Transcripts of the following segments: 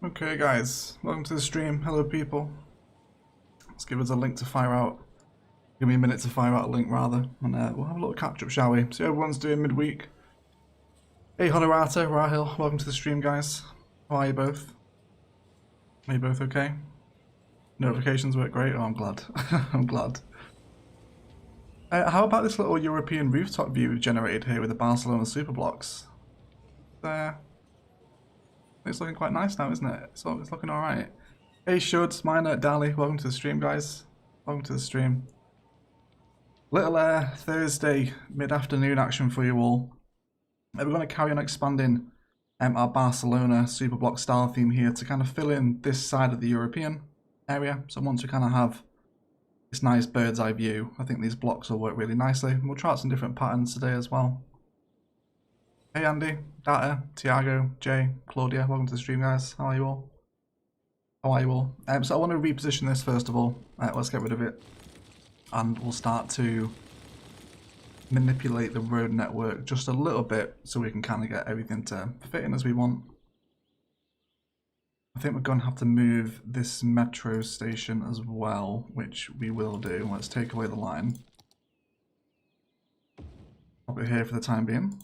Okay guys, welcome to the stream. Hello people. Let's give us a link to fire out. Give me a minute to fire out a link rather, and we'll have a little catch up, shall we? See how everyone's doing midweek. Hey Honorata, Rahil, welcome to the stream guys. How are you both? Are you both okay? Notifications work great? Oh, I'm glad. I'm glad. How about this little European rooftop view we've generated here with the Barcelona Superblocks? It's looking quite nice now, isn't it? So it's looking alright. Hey Shuds, Miner, Dali, welcome to the stream guys. Welcome to the stream. Little Thursday mid-afternoon action for you all. We're going to carry on expanding our Barcelona Superblock style theme here to kind of fill in this side of the European area. So once we kind of have this nice bird's eye view, I think these blocks will work really nicely. We'll try out some different patterns today as well. Hey Andy, Data, Tiago, Jay, Claudia, welcome to the stream guys. How are you all? How are you all? So I want to reposition this first of all. Let's get rid of it. And we'll start to manipulate the road network just a little bit so we can kind of get everything to fit in as we want. I think we're going to have to move this metro station as well, which we will do. Let's take away the line. Pop it here for the time being.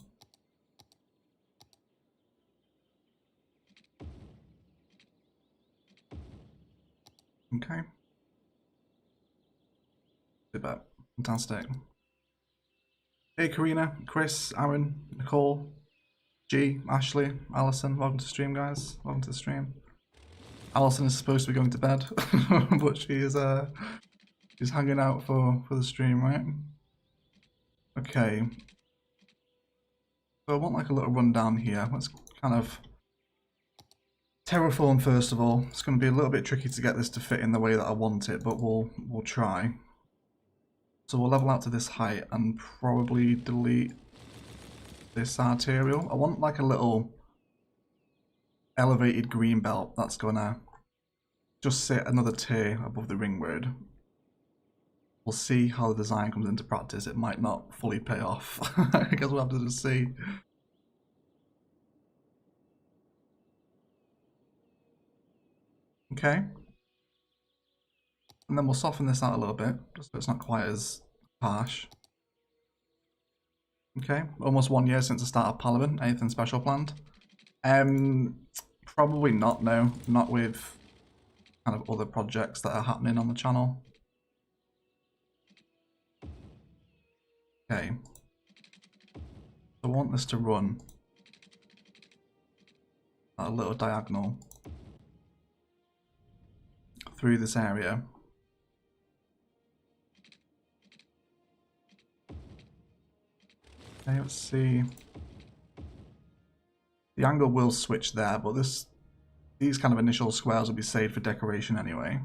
Okay. Did that. Fantastic. Hey Karina, Chris, Aaron, Nicole, G, Ashley, Alison, welcome to the stream guys. Welcome to the stream. Alison is supposed to be going to bed, but she is she's hanging out for the stream, right? Okay. So I want like a little rundown here. Let's kind of terraform first of all. It's going to be a little bit tricky to get this to fit in the way that I want it, but we'll try. So we'll level out to this height and probably delete this arterial. I want like a little elevated green belt that's going to just sit another tier above the ring road. We'll see how the design comes into practice. It might not fully pay off. I guess we'll have to just see. Okay. And then we'll soften this out a little bit, just so it's not quite as harsh. Okay, almost 1 year since the start of Palaven. Anything special planned? Probably not, no. Not with kind of other projects that are happening on the channel. Okay. I want this to run at a little diagonal through this area. Okay, let's see. The angle will switch there, but these kind of initial squares will be saved for decoration anyway.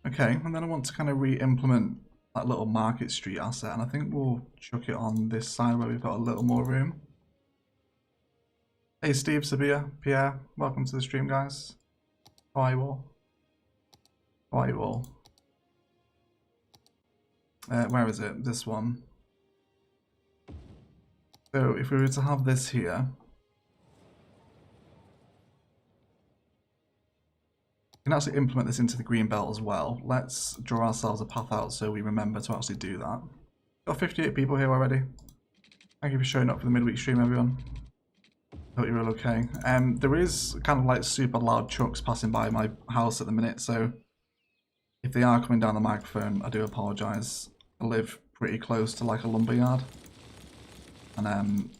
Okay, and then I want to kind of re-implement that little Market Street asset, and I think we'll chuck it on this side where we've got a little more room. Hey Steve, Sabia, Pierre, welcome to the stream guys. How are you all? How are you all? Where is it? This one. So if we were to have this here, we can actually implement this into the green belt as well. Let's draw ourselves a path out so we remember to actually do that. Got 58 people here already. Thank you for showing up for the midweek stream, everyone. Hope you're all okay. There is kind of like super loud trucks passing by my house at the minute, so if they are coming down the microphone, I do apologise. I live pretty close to like a lumberyard. And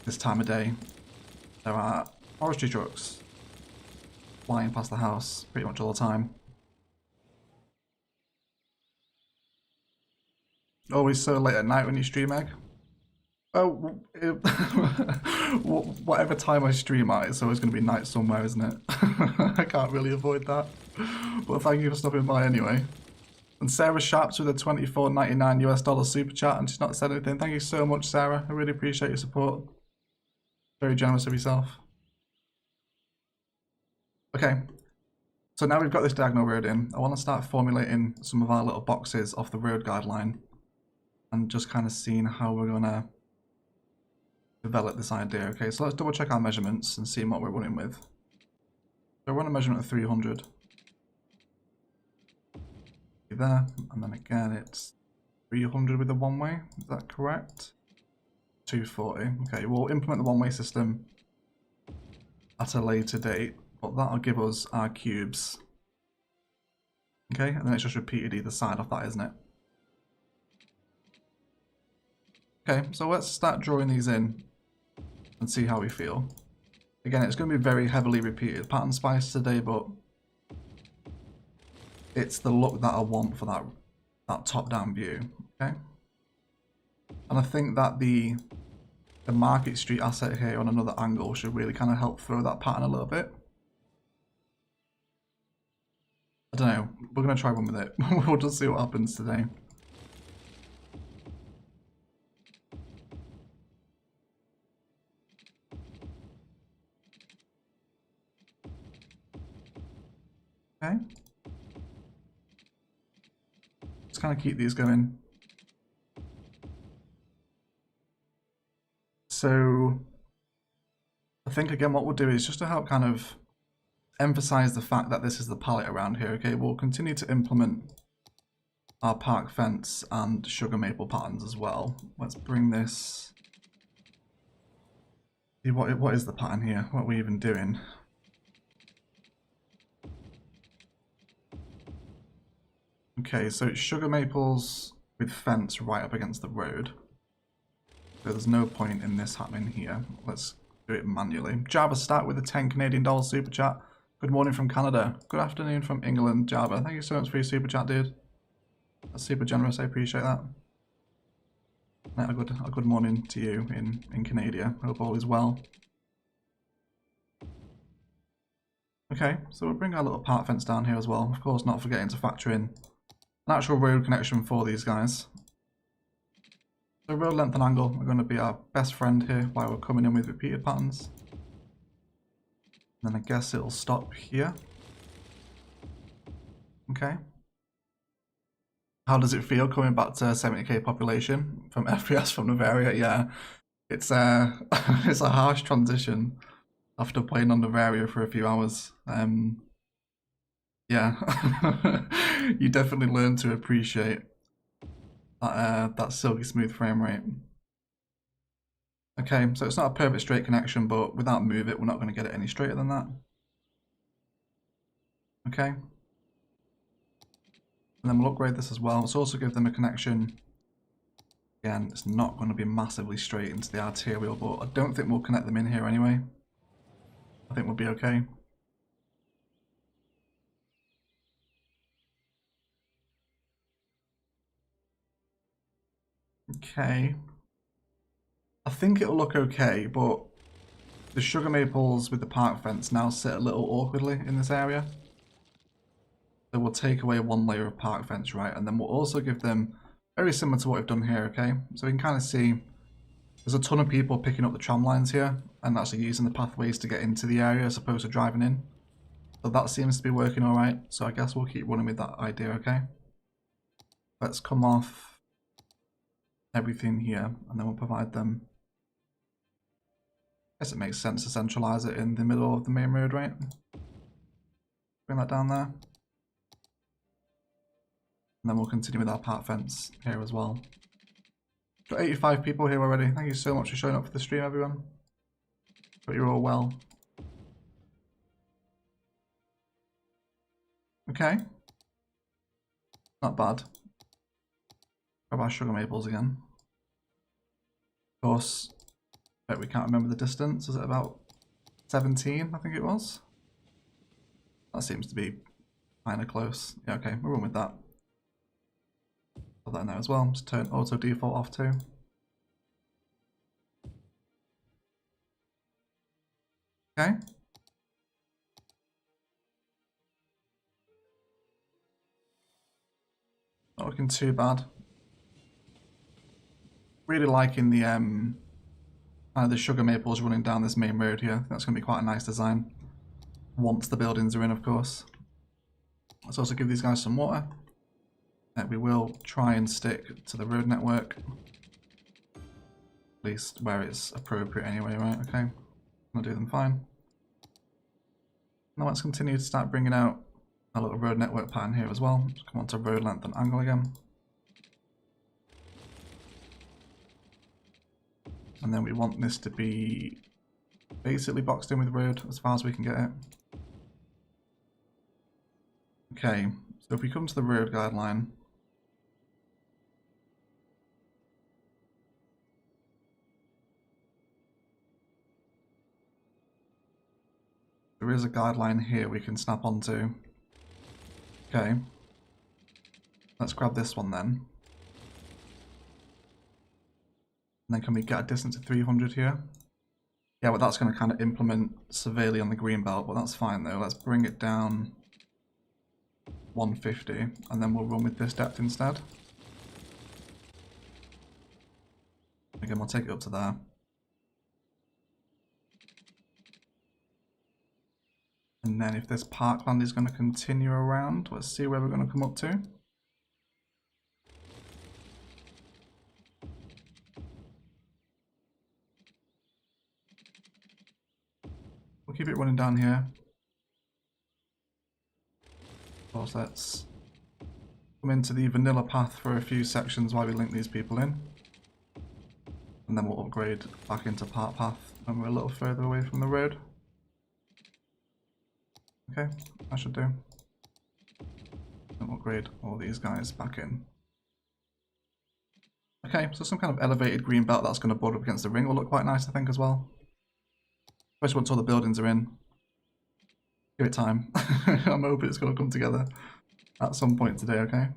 this time of day, there are forestry trucks flying past the house pretty much all the time. Always so late at night when you stream, Egg? Oh, whatever time I stream at, it's always going to be night somewhere, isn't it? I can't really avoid that. But thank you for stopping by anyway. And Sarah Sharps with a $24.99 US super chat, and she's not said anything. Thank you so much, Sarah. I really appreciate your support. Very generous of yourself. Okay, so now we've got this diagonal road in. I want to start formulating some of our little boxes off the road guideline and just kind of seeing how we're going to develop this idea. Okay, so let's double check our measurements and see what we're running with. So run a measurement of 300. There, and then again it's 300 with the one-way, is that correct? 240. Okay, we'll implement the one-way system at a later date, but that'll give us our cubes. Okay, and then it's just repeated either side of that, isn't it? Okay, so let's start drawing these in and see how we feel. Again, it's going to be very heavily repeated pattern spice today, but it's the look that I want for that top-down view. Okay, and I think that the Market Street asset here on another angle should really kind of help throw that pattern a little bit. I don't know, we're going to try one with it. We'll just see what happens today. Okay. Just kind of keep these going. So I think again what we'll do is just to help kind of emphasize the fact that this is the palette around here. Okay, we'll continue to implement our park fence and sugar maple patterns as well. Let's bring this. What is the pattern here? What are we even doing? Okay, so it's sugar maples with fence right up against the road. So there's no point in this happening here. Let's do it manually. Java start with a 10 Canadian dollars super chat. Good morning from Canada. Good afternoon from England, Java. Thank you so much for your super chat, dude. That's super generous. I appreciate that. A good morning to you in Canada. Hope all is well. Okay, so we'll bring our little park fence down here as well. Of course, not forgetting to factor in an actual road connection for these guys. So road length and angle are going to be our best friend here while we're coming in with repeated patterns. And then I guess it'll stop here. Okay. How does it feel coming back to 70k population from FPS from Bavaria? Yeah, it's it's a harsh transition after playing on Bavaria for a few hours. Yeah, you definitely learn to appreciate that silky smooth frame rate. Okay, so it's not a perfect straight connection, but without move it, we're not going to get it any straighter than that. Okay. And then we'll upgrade this as well. Let's also give them a connection. Again, it's not going to be massively straight into the arterial, but I don't think we'll connect them in here anyway. I think we'll be okay. Okay. I think it'll look okay, but the sugar maples with the park fence now sit a little awkwardly in this area. So we'll take away one layer of park fence, right? And then we'll also give them, very similar to what we've done here, okay? So we can kind of see there's a ton of people picking up the tram lines here and actually using the pathways to get into the area as opposed to driving in. So that seems to be working all right. So I guess we'll keep running with that idea, okay? Let's come off everything here and then we'll provide them. I guess it makes sense to centralize it in the middle of the main road, right? Bring that down there. And then we'll continue with our park fence here as well. Got 85 people here already. Thank you so much for showing up for the stream, everyone. Hope you're all well. Okay. Not bad. Grab our sugar maples again. Of course, but we can't remember the distance. Is it about 17, I think it was? That seems to be kind of close. Yeah, okay, we'll run with that. Put that in there as well. Just turn auto default off too. Okay. Not looking too bad. Really liking the sugar maples running down this main road here. I think that's going to be quite a nice design. Once the buildings are in, of course. Let's also give these guys some water. We will try and stick to the road network. At least where it's appropriate anyway, right? Okay. I'll do them fine. Now let's continue to start bringing out a little road network pattern here as well. Just come on to road length and angle again. And then we want this to be basically boxed in with road as far as we can get it. Okay, so if we come to the road guideline, there is a guideline here we can snap onto. Okay, let's grab this one then. And then can we get a distance of 300 here? Yeah, but that's going to kind of implement severely on the green belt, but that's fine though. Let's bring it down 150 and then we'll run with this depth instead. Again, we'll take it up to there. And then if this parkland is going to continue around, let's see where we're going to come up to. We'll keep it running down here. Of course, let's come into the vanilla path for a few sections while we link these people in. And then we'll upgrade back into park path when we're a little further away from the road. Okay, that should do. And upgrade all these guys back in. Okay, so some kind of elevated green belt that's going to border up against the ring will look quite nice, I think, as well. Especially once all the buildings are in. Give it time. I'm hoping it's going to come together at some point today, okay?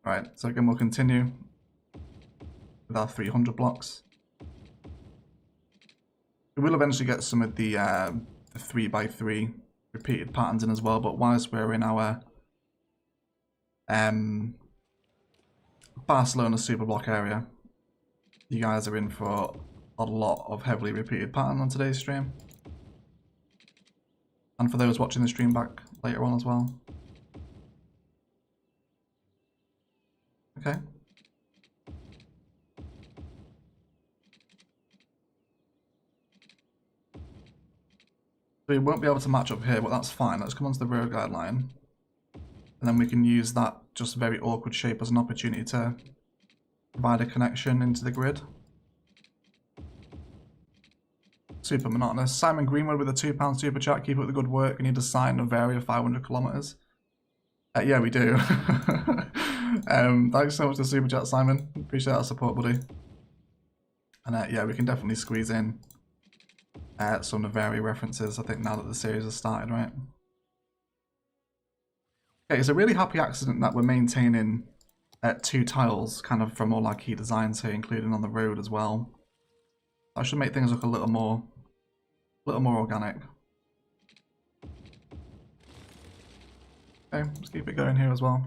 Alright, so again we'll continue with our 300 blocks. We will eventually get some of the 3x3 repeated patterns in as well, but whilst we're in our Barcelona Superblock area, you guys are in for a lot of heavily repeated pattern on today's stream. And for those watching the stream back later on as well. Okay. So we won't be able to match up here, but that's fine. Let's come onto the road guideline. And then we can use that just very awkward shape as an opportunity to provide a connection into the grid. Super monotonous. Simon Greenwood with a £2 super chat. Keep up the good work. We need a sign of area 500 kilometers. Yeah, we do. Thanks so much for the super chat, Simon. Appreciate that support, buddy. And yeah, we can definitely squeeze in some of the Navaria references, I think, now that the series has started, right? Okay, it's a really happy accident that we're maintaining 2 tiles kind of from all our key designs here, including on the road as well. That should make things look a little more organic. Okay, let's keep it going here as well.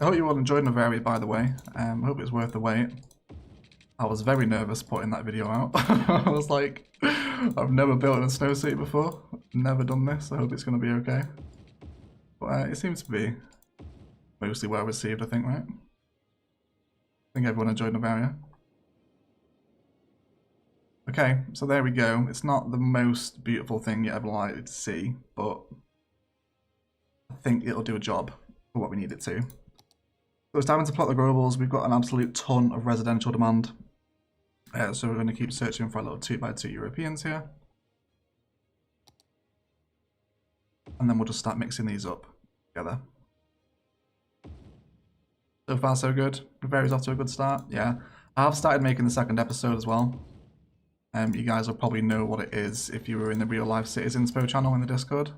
I hope you all enjoyed Navaria, by the way. I hope it's worth the wait. I was very nervous putting that video out. I was like, I've never built in a snow city before. Never done this. I hope it's going to be okay. But it seems to be mostly well received, I think, right? I think everyone enjoyed Navaria. Okay, so there we go. It's not the most beautiful thing you ever likely to see, but I think it'll do a job for what we need it to. So it's time to plot the globals. We've got an absolute ton of residential demand. So we're going to keep searching for a little 2x2 Europeans here. And then we'll just start mixing these up together. So far so good. Navaria's off to a good start. Yeah, I have started making the second episode as well. You guys will probably know what it is if you were in the Real Life Cities Inspo channel in the Discord.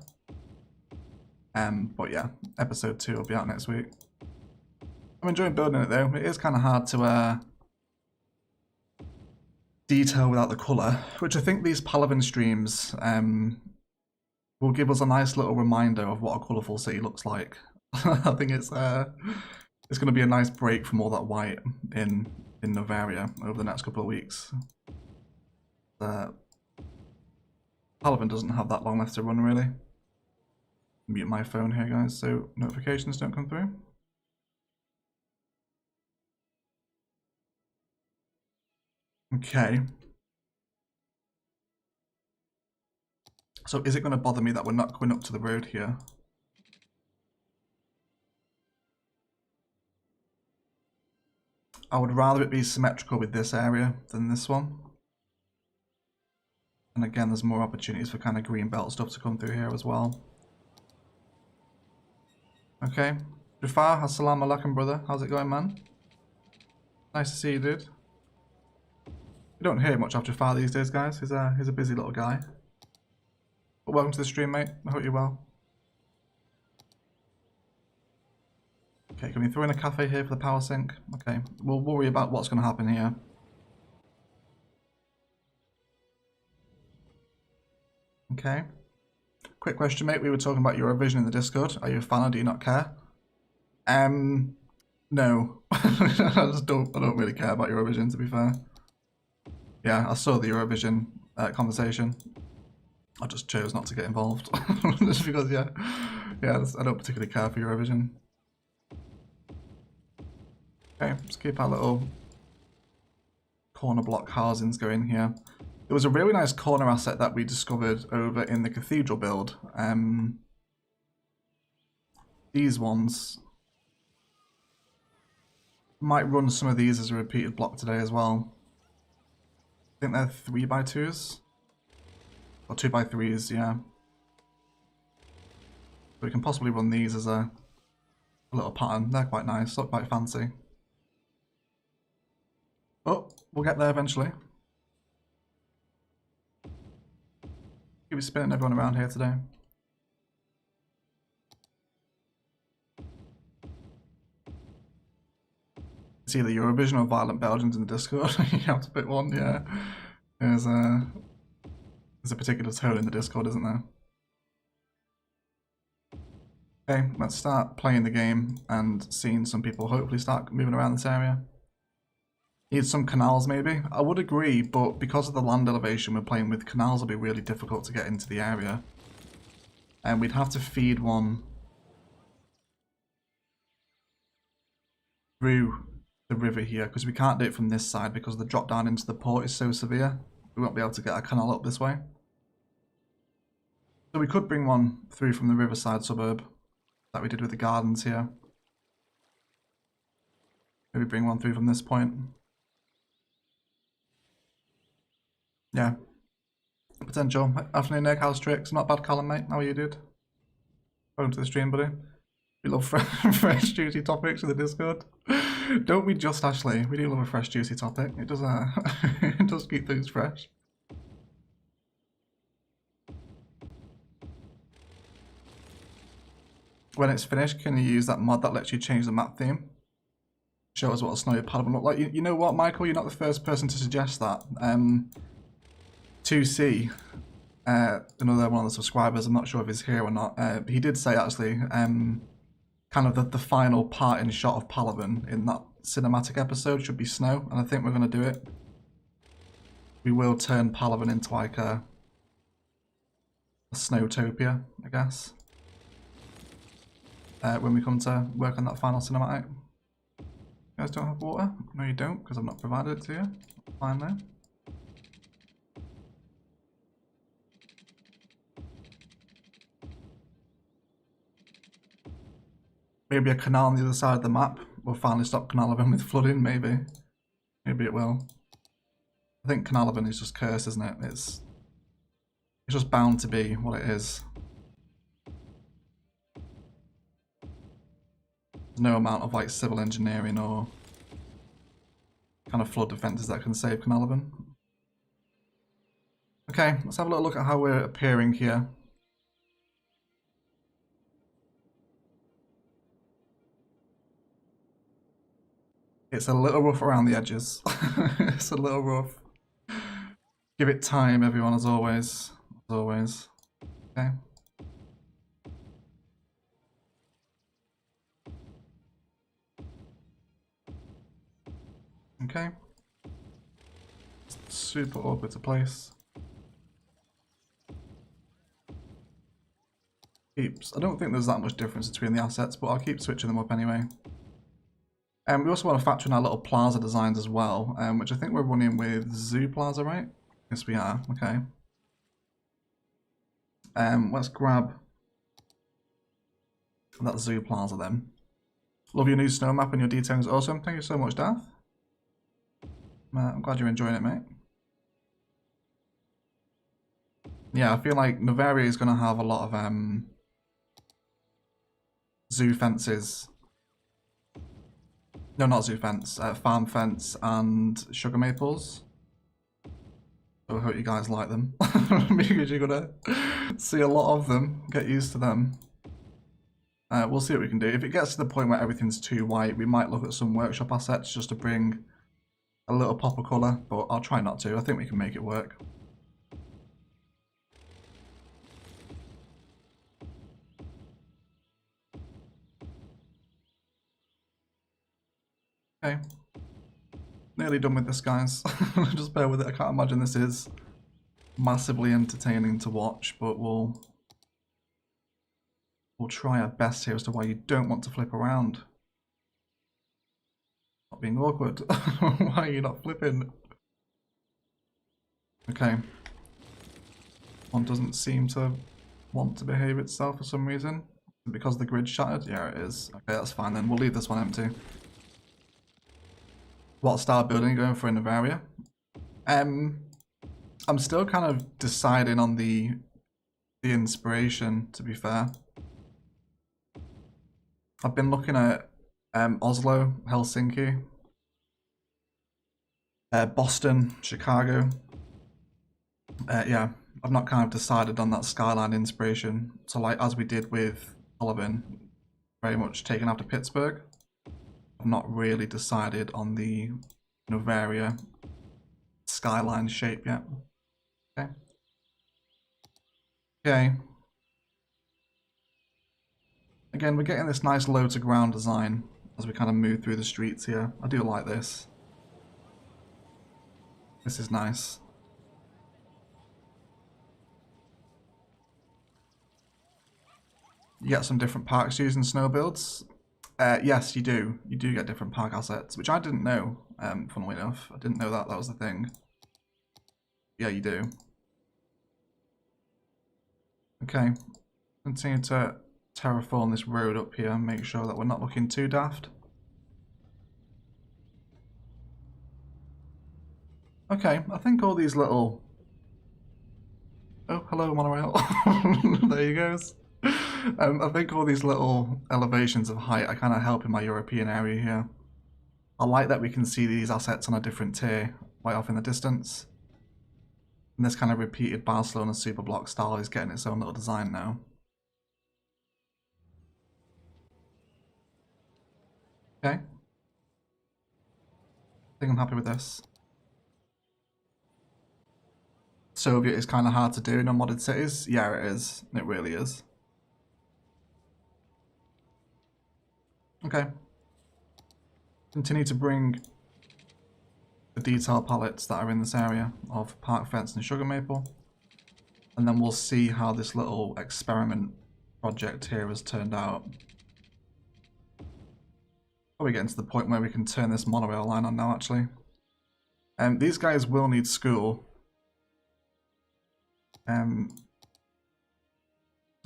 But yeah, episode 2 will be out next week. I'm enjoying building it though. It is kind of hard to detail without the colour, which I think these Palaven streams will give us a nice little reminder of what a colourful city looks like. I think it's going to be a nice break from all that white in Navaria over the next couple of weeks. Palaven doesn't have that long left to run, really. Mute my phone here, guys, so notifications don't come through. Okay. So is it going to bother me that we're not going up to the road here? I would rather it be symmetrical with this area than this one. And again, there's more opportunities for kind of green belt stuff to come through here as well. Okay. Jafar, assalamu alaikum, brother. How's it going, man? Nice to see you, dude. We don't hear much of Jafar these days, guys. He's a busy little guy. But welcome to the stream, mate. I hope you're well. Okay, can we throw in a cafe here for the power sink? Okay, we'll worry about what's going to happen here. Okay. Quick question, mate. We were talking about Eurovision in the Discord. Are you a fan or do you not care? No. I don't really care about Eurovision, to be fair. Yeah, I saw the Eurovision conversation. I just chose not to get involved. Just because, yeah, I don't particularly care for Eurovision. Okay, let's keep our little corner block housings going here. There was a really nice corner asset that we discovered over in the cathedral build. These ones might run some of these as a repeated block today as well. I think they're 3x2s or 2x3s, yeah. So we can possibly run these as a little pattern. They're quite nice, look quite fancy. Oh, we'll get there eventually. Keep spinning everyone around here today. It's either Eurovision or Violent Belgians in the Discord. You have to pick one, yeah. There's a particular tone in the Discord, isn't there? Okay, let's start playing the game and seeing some people hopefully start moving around this area. Need some canals maybe? I would agree, but because of the land elevation we're playing with, canals will be really difficult to get into the area. And we'd have to feed one through the river here, because we can't do it from this side because the drop down into the port is so severe. We won't be able to get a canal up this way. So we could bring one through from the riverside suburb that we did with the gardens here. Maybe bring one through from this point. Yeah. Potential. Afternoon, Nick. How's tricks? Not bad, Callum, mate. How are you, dude? Welcome to the stream, buddy. We love fresh, juicy topics in the Discord. Don't we just, Ashley? We do love a fresh, juicy topic. It does, it does keep things fresh. When it's finished, can you use that mod that lets you change the map theme? Show us what a snowy Palaven would look like. You know what, Michael? You're not the first person to suggest that. 2C, another one of the subscribers, I'm not sure if he's here or not, he did say actually, kind of the final parting shot of Palaven in that cinematic episode should be snow, and I think we're going to do it. We will turn Palaven into like a snowtopia, I guess, when we come to work on that final cinematic. You guys don't have water? No, you don't, because I've not provided it to you. Fine there. Maybe a canal on the other side of the map will finally stop Palaven with flooding, maybe. Maybe it will. I think Palaven is just cursed, isn't it? It's just bound to be what it is. There's no amount of like civil engineering or kind of flood defences that can save Palaven. Okay, let's have a little look at how we're appearing here. It's a little rough around the edges. It's a little rough. Give it time, everyone, as always. As always. Okay. Okay. It's super awkward to place. I don't think there's that much difference between the assets, but I'll keep switching them up anyway. We also want to factor in our little plaza designs as well, which I think we're running with Zoo Plaza, right? Yes, we are. Okay. Let's grab that Zoo Plaza then. Love your new snow map and your detailing is awesome. Thank you so much, Dath. I'm glad you're enjoying it, mate. Yeah, I feel like Novaria is going to have a lot of zoo fences. No, not zoo fence. Farm fence and sugar maples. So I hope you guys like them because you're gonna see a lot of them. Get used to them. We'll see what we can do. If it gets to the point where everything's too white, we might look at some workshop assets just to bring a little pop of colour, but I'll try not to. I think we can make it work. Okay. Nearly done with this, guys. Just bear with it. I can't imagine this is massively entertaining to watch, but we'll try our best here as to why you don't want to flip around. Not being awkward. Why are you not flipping? Okay. One doesn't seem to want to behave itself for some reason. Because the grid shattered? Yeah, it is. Okay, that's fine then. We'll leave this one empty. What style building are you going for in Novaria? I'm still kind of deciding on the inspiration, to be fair. I've been looking at Oslo, Helsinki, Boston, Chicago. Yeah, I've not kind of decided on that skyline inspiration. So like as we did with Palaven, very much taken after Pittsburgh. I've not really decided on the Novaria skyline shape yet. Okay. Okay. Again, we're getting this nice low to ground design as we kind of move through the streets here. I do like this. This is nice. You get some different parks using snow builds. Yes, you do. You do get different park assets, which I didn't know, funnily enough. I didn't know that was the thing. Yeah, you do. Okay. Continue to terraform this road up here and make sure that we're not looking too daft. Okay, I think all these little... Oh, hello, monorail. There you goes. I think all these little elevations of height are kind of helping my European area here. I like that we can see these assets on a different tier, way off in the distance. And this kind of repeated Barcelona Superblock style is getting its own little design now. Okay. I think I'm happy with this. Soviet is kind of hard to do in unmodded cities. Yeah, it is. It really is. Okay. Continue to bring the detail palettes that are in this area of park fence and sugar maple. And then we'll see how this little experiment project here has turned out. Probably getting to the point where we can turn this monorail line on now, actually. These guys will need school. So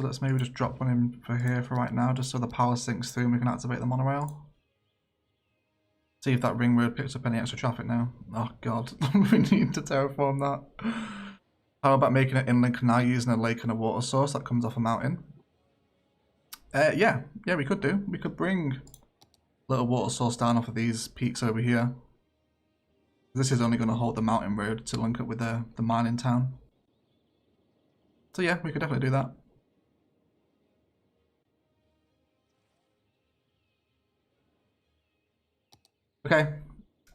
let's maybe just drop one in for here for right now, just so the power sinks through and we can activate the monorail. See if that ring road picks up any extra traffic now. Oh god, we need to terraform that. How about making an inland canal using a lake and a water source that comes off a mountain? Yeah, we could do. We could bring a little water source down off of these peaks over here. This is only going to hold the mountain road to link up with the mining town. So yeah, we could definitely do that. Okay,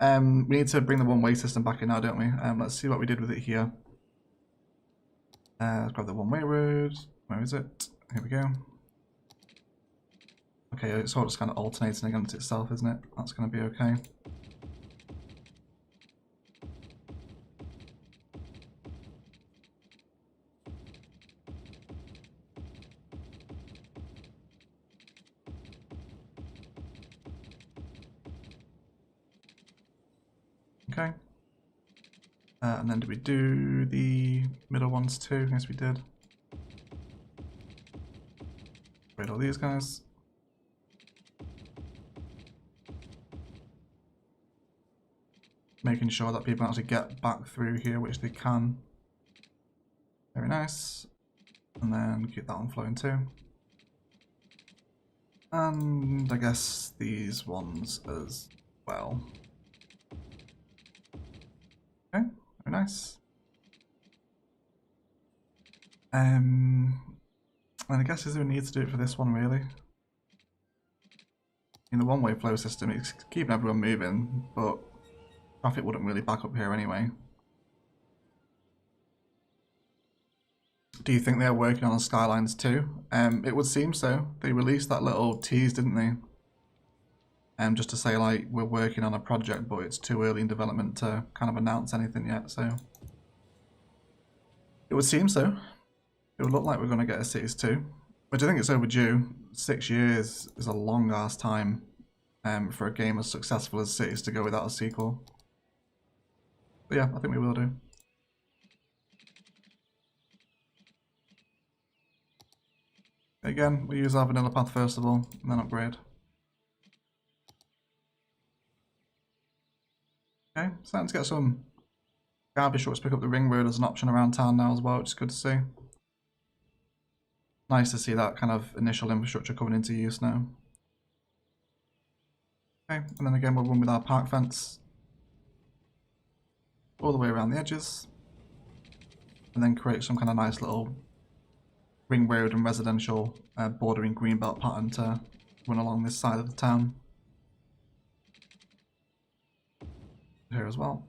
we need to bring the one-way system back in now, don't we? Let's see what we did with it here. Let's grab the one-way road. Where is it? Here we go. Okay, it's all just kind of alternating against itself, isn't it? That's going to be okay. Okay. And then did we do the middle ones too? Yes, we did. Upgrade all these guys. Making sure that people actually get back through here, which they can. Very nice. And then keep that one flowing too. And I guess these ones as well. Okay, very nice. And I guess is there a need to do it for this one really? In the one-way flow system, it's keeping everyone moving, but traffic wouldn't really back up here anyway. Do you think they're working on Skylines too? It would seem so. They released that little tease, didn't they? Just to say like, we're working on a project, but it's too early in development to kind of announce anything yet, so. It would seem so. It would look like we're going to get a Cities 2, which I think it's overdue. 6 years is a long ass time for a game as successful as Cities to go without a sequel. But yeah, I think we will do. Again, we use our vanilla path first of all, and then upgrade. Okay, starting to get some garbage trucks pick up the ring road as an option around town now as well, which is good to see. Nice to see that kind of initial infrastructure coming into use now. Okay, and then again we'll run with our park fence all the way around the edges, and then create some kind of nice little ring road and residential bordering greenbelt pattern to run along this side of the town. Here as well.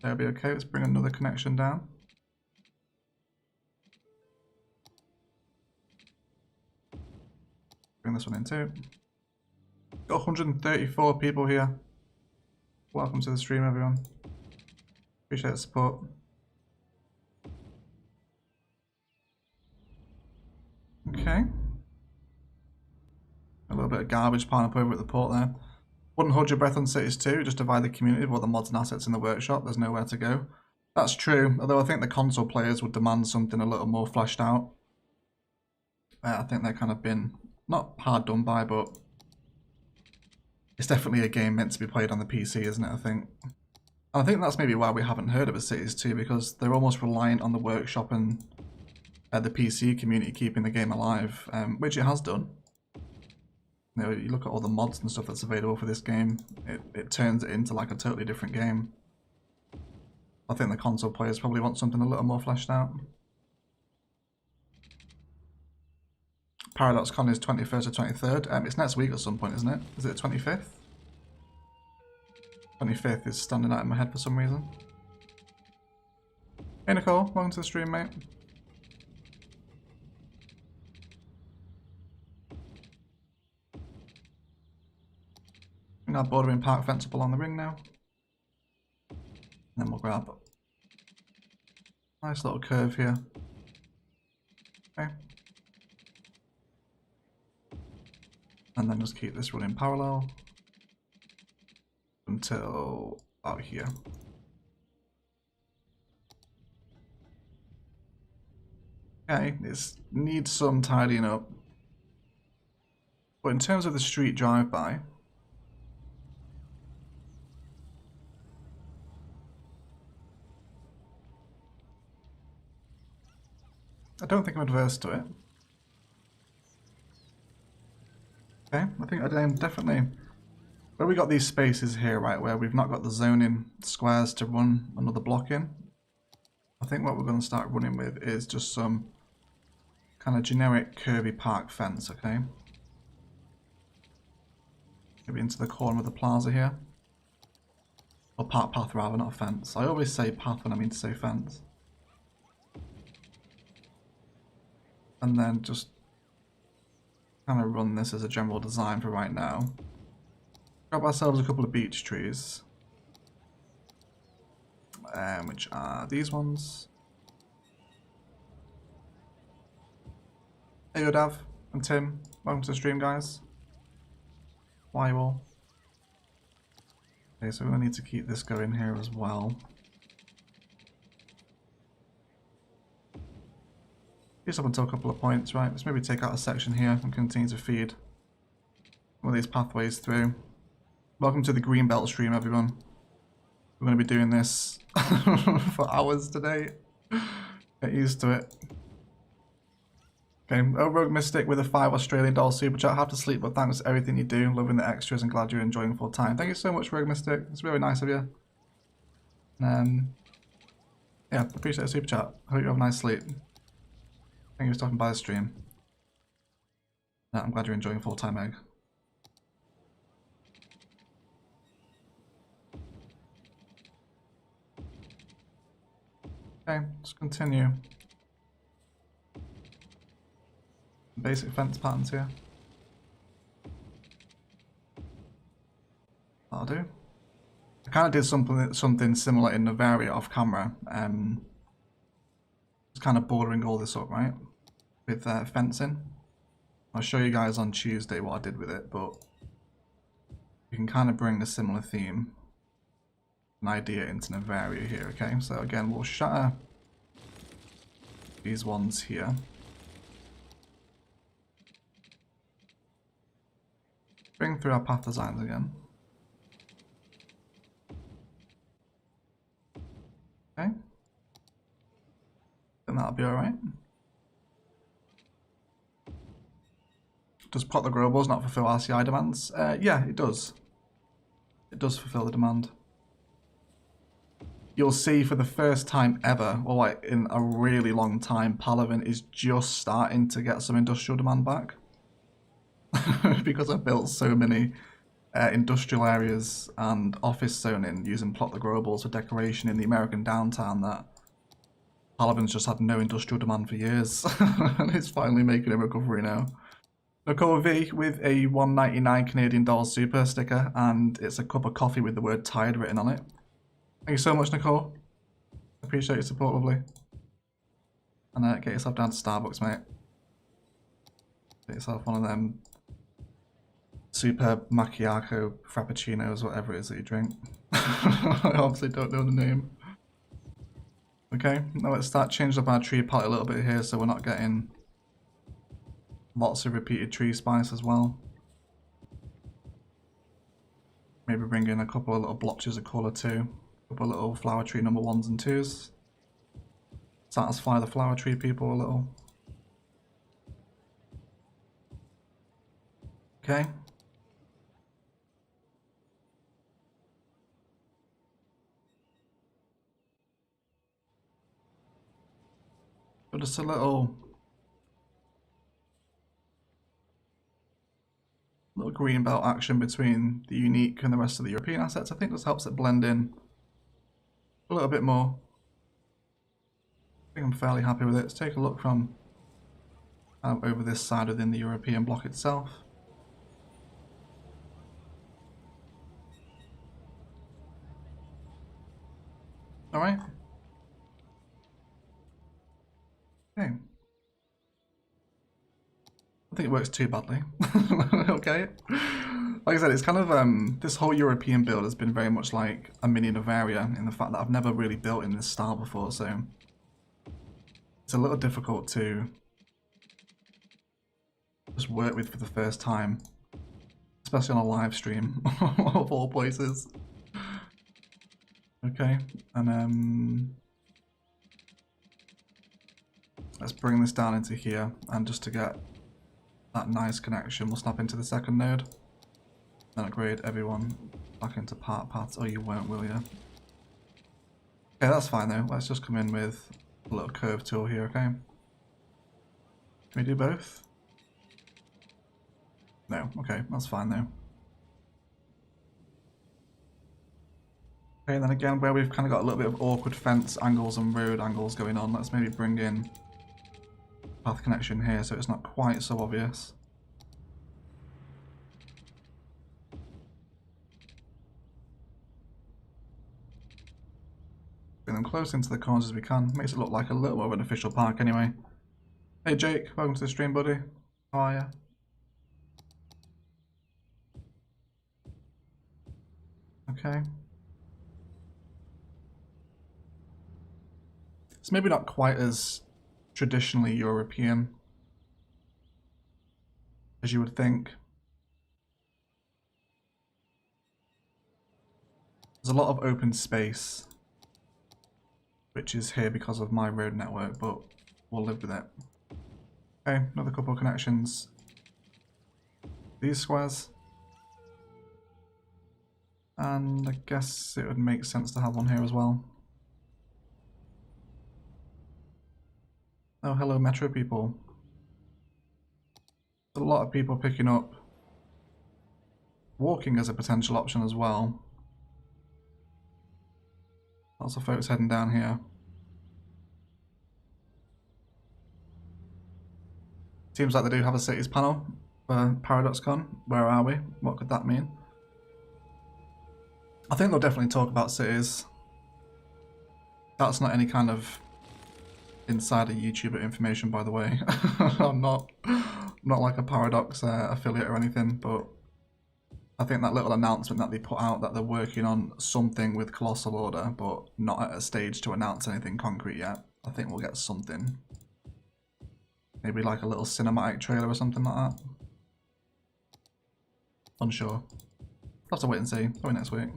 That'll be okay. Let's bring another connection down. Bring this one in too. Got 134 people here. Welcome to the stream, everyone. Appreciate the support. Okay. A little bit of garbage piling up over at the port there. Wouldn't hold your breath on Cities 2, just divide the community with all the mods and assets in the workshop. There's nowhere to go. That's true, although I think the console players would demand something a little more fleshed out. I think they're kind of been, not hard done by, but it's definitely a game meant to be played on the PC, isn't it, I think? And I think that's maybe why we haven't heard of a Cities 2, because they're almost reliant on the workshop and the PC community keeping the game alive, which it has done. You know, you look at all the mods and stuff that's available for this game, it turns it into like a totally different game. I think the console players probably want something a little more fleshed out. ParadoxCon is 21st or 23rd. It's next week at some point, isn't it? Is it the 25th? 25th is standing out in my head for some reason. Hey Nicole, welcome to the stream, mate. Our bordering park fence up along the ring now. And then we'll grab a nice little curve here. Okay. And then just keep this running parallel until out here. Okay, it needs some tidying up. But in terms of the street drive-by, I don't think I'm adverse to it. Okay, I think I'm definitely... Where we got these spaces here, right, where we've not got the zoning squares to run another block in, I think what we're going to start running with is just some kind of generic curvy park fence, okay? Maybe into the corner of the plaza here. Or park path rather, not a fence. I always say path when I mean to say fence. And then just kind of run this as a general design for right now. Grab ourselves a couple of beech trees, which are these ones. Hey Yodav and Tim, welcome to the stream, guys. Why you all? Okay, so we're going to need to keep this going here as well. Just up until a couple of points, right? Let's maybe take out a section here and continue to feed one of these pathways through. Welcome to the green belt stream, everyone. We're going to be doing this for hours today. Get used to it. Okay, oh, Rogue Mystic with a $5 Australian super chat. Have to sleep, but thanks for everything you do. Loving the extras and glad you're enjoying full time. Thank you so much, Rogue Mystic. It's really nice of you. Yeah, appreciate the super chat. Hope you have a nice sleep. Thank you for stopping by the stream. I'm glad you're enjoying full time, Egg. Okay, let's continue. Basic fence patterns here. That'll do. I kind of did something similar in Novaria off camera. Just kind of bordering all this up, right? With fencing. I'll show you guys on Tuesday what I did with it, but you can kind of bring a similar theme, an idea into Novaria here, okay? So again, we'll shatter these ones here. Bring through our path designs again. Okay. Then that'll be alright. Does Pot the Globals not fulfill RCI demands? Yeah, it does. It does fulfill the demand. You'll see for the first time ever, or like in a really long time, Palaven is just starting to get some industrial demand back. Because I've built so many industrial areas and office zoning using Plot the Globals for decoration in the American downtown that Palaven's just had no industrial demand for years. And it's finally making a recovery now. Nicole V with a $1.99 Canadian dollar super sticker, and it's a cup of coffee with the word tired written on it. Thank you so much, Nicole. Appreciate your support, lovely. And get yourself down to Starbucks, mate. Get yourself one of them super macchiato frappuccinos, whatever it is that you drink. I obviously don't know the name. Okay, now let's start changing up our tree palette a little bit here so we're not getting lots of repeated tree spice as well. Maybe bring in a couple of little blotches of colour too. A couple of little flower tree number 1s and 2s. Satisfy the flower tree people a little. Okay. So just a little green belt action between the unique and the rest of the European assets. I think this helps it blend in a little bit more. I think I'm fairly happy with it. Let's take a look from over this side within the European block itself. Alright. Okay. I think it works too badly. Okay. Like I said, it's kind of, this whole European build has been very much like a mini Novaria in the fact that I've never really built in this style before, so it's a little difficult to just work with for the first time, especially on a live stream of all places. Okay, and let's bring this down into here, and just to get that nice connection, we'll snap into the second node, then upgrade everyone back into part paths. Oh, you won't, will you? Okay, that's fine though. Let's just come in with a little curve tool here, okay? Can we do both? No, okay, that's fine though. Okay, and then again, where we've kind of got a little bit of awkward fence angles and road angles going on, let's maybe bring in path connection here so it's not quite so obvious. Bring them close into the corners as we can. Makes it look like a little more of an official park anyway. Hey Jake, welcome to the stream, buddy. How are you? Okay. It's maybe not quite as traditionally European, as you would think. There's a lot of open space, which is here because of my road network, but we'll live with it. Okay, another couple of connections. These squares. And I guess it would make sense to have one here as well. Oh, hello Metro people. There's a lot of people picking up walking as a potential option as well. Lots of folks heading down here. Seems like they do have a cities panel for ParadoxCon. Where are we? What could that mean? I think they'll definitely talk about cities. That's not any kind of insider YouTuber information, by the way. I'm not like a Paradox affiliate or anything, but I think that little announcement that they put out that they're working on something with Colossal Order, but not at a stage to announce anything concrete yet. I think we'll get something. Maybe like a little cinematic trailer or something like that. Unsure. We'll have to wait and see. Probably next week.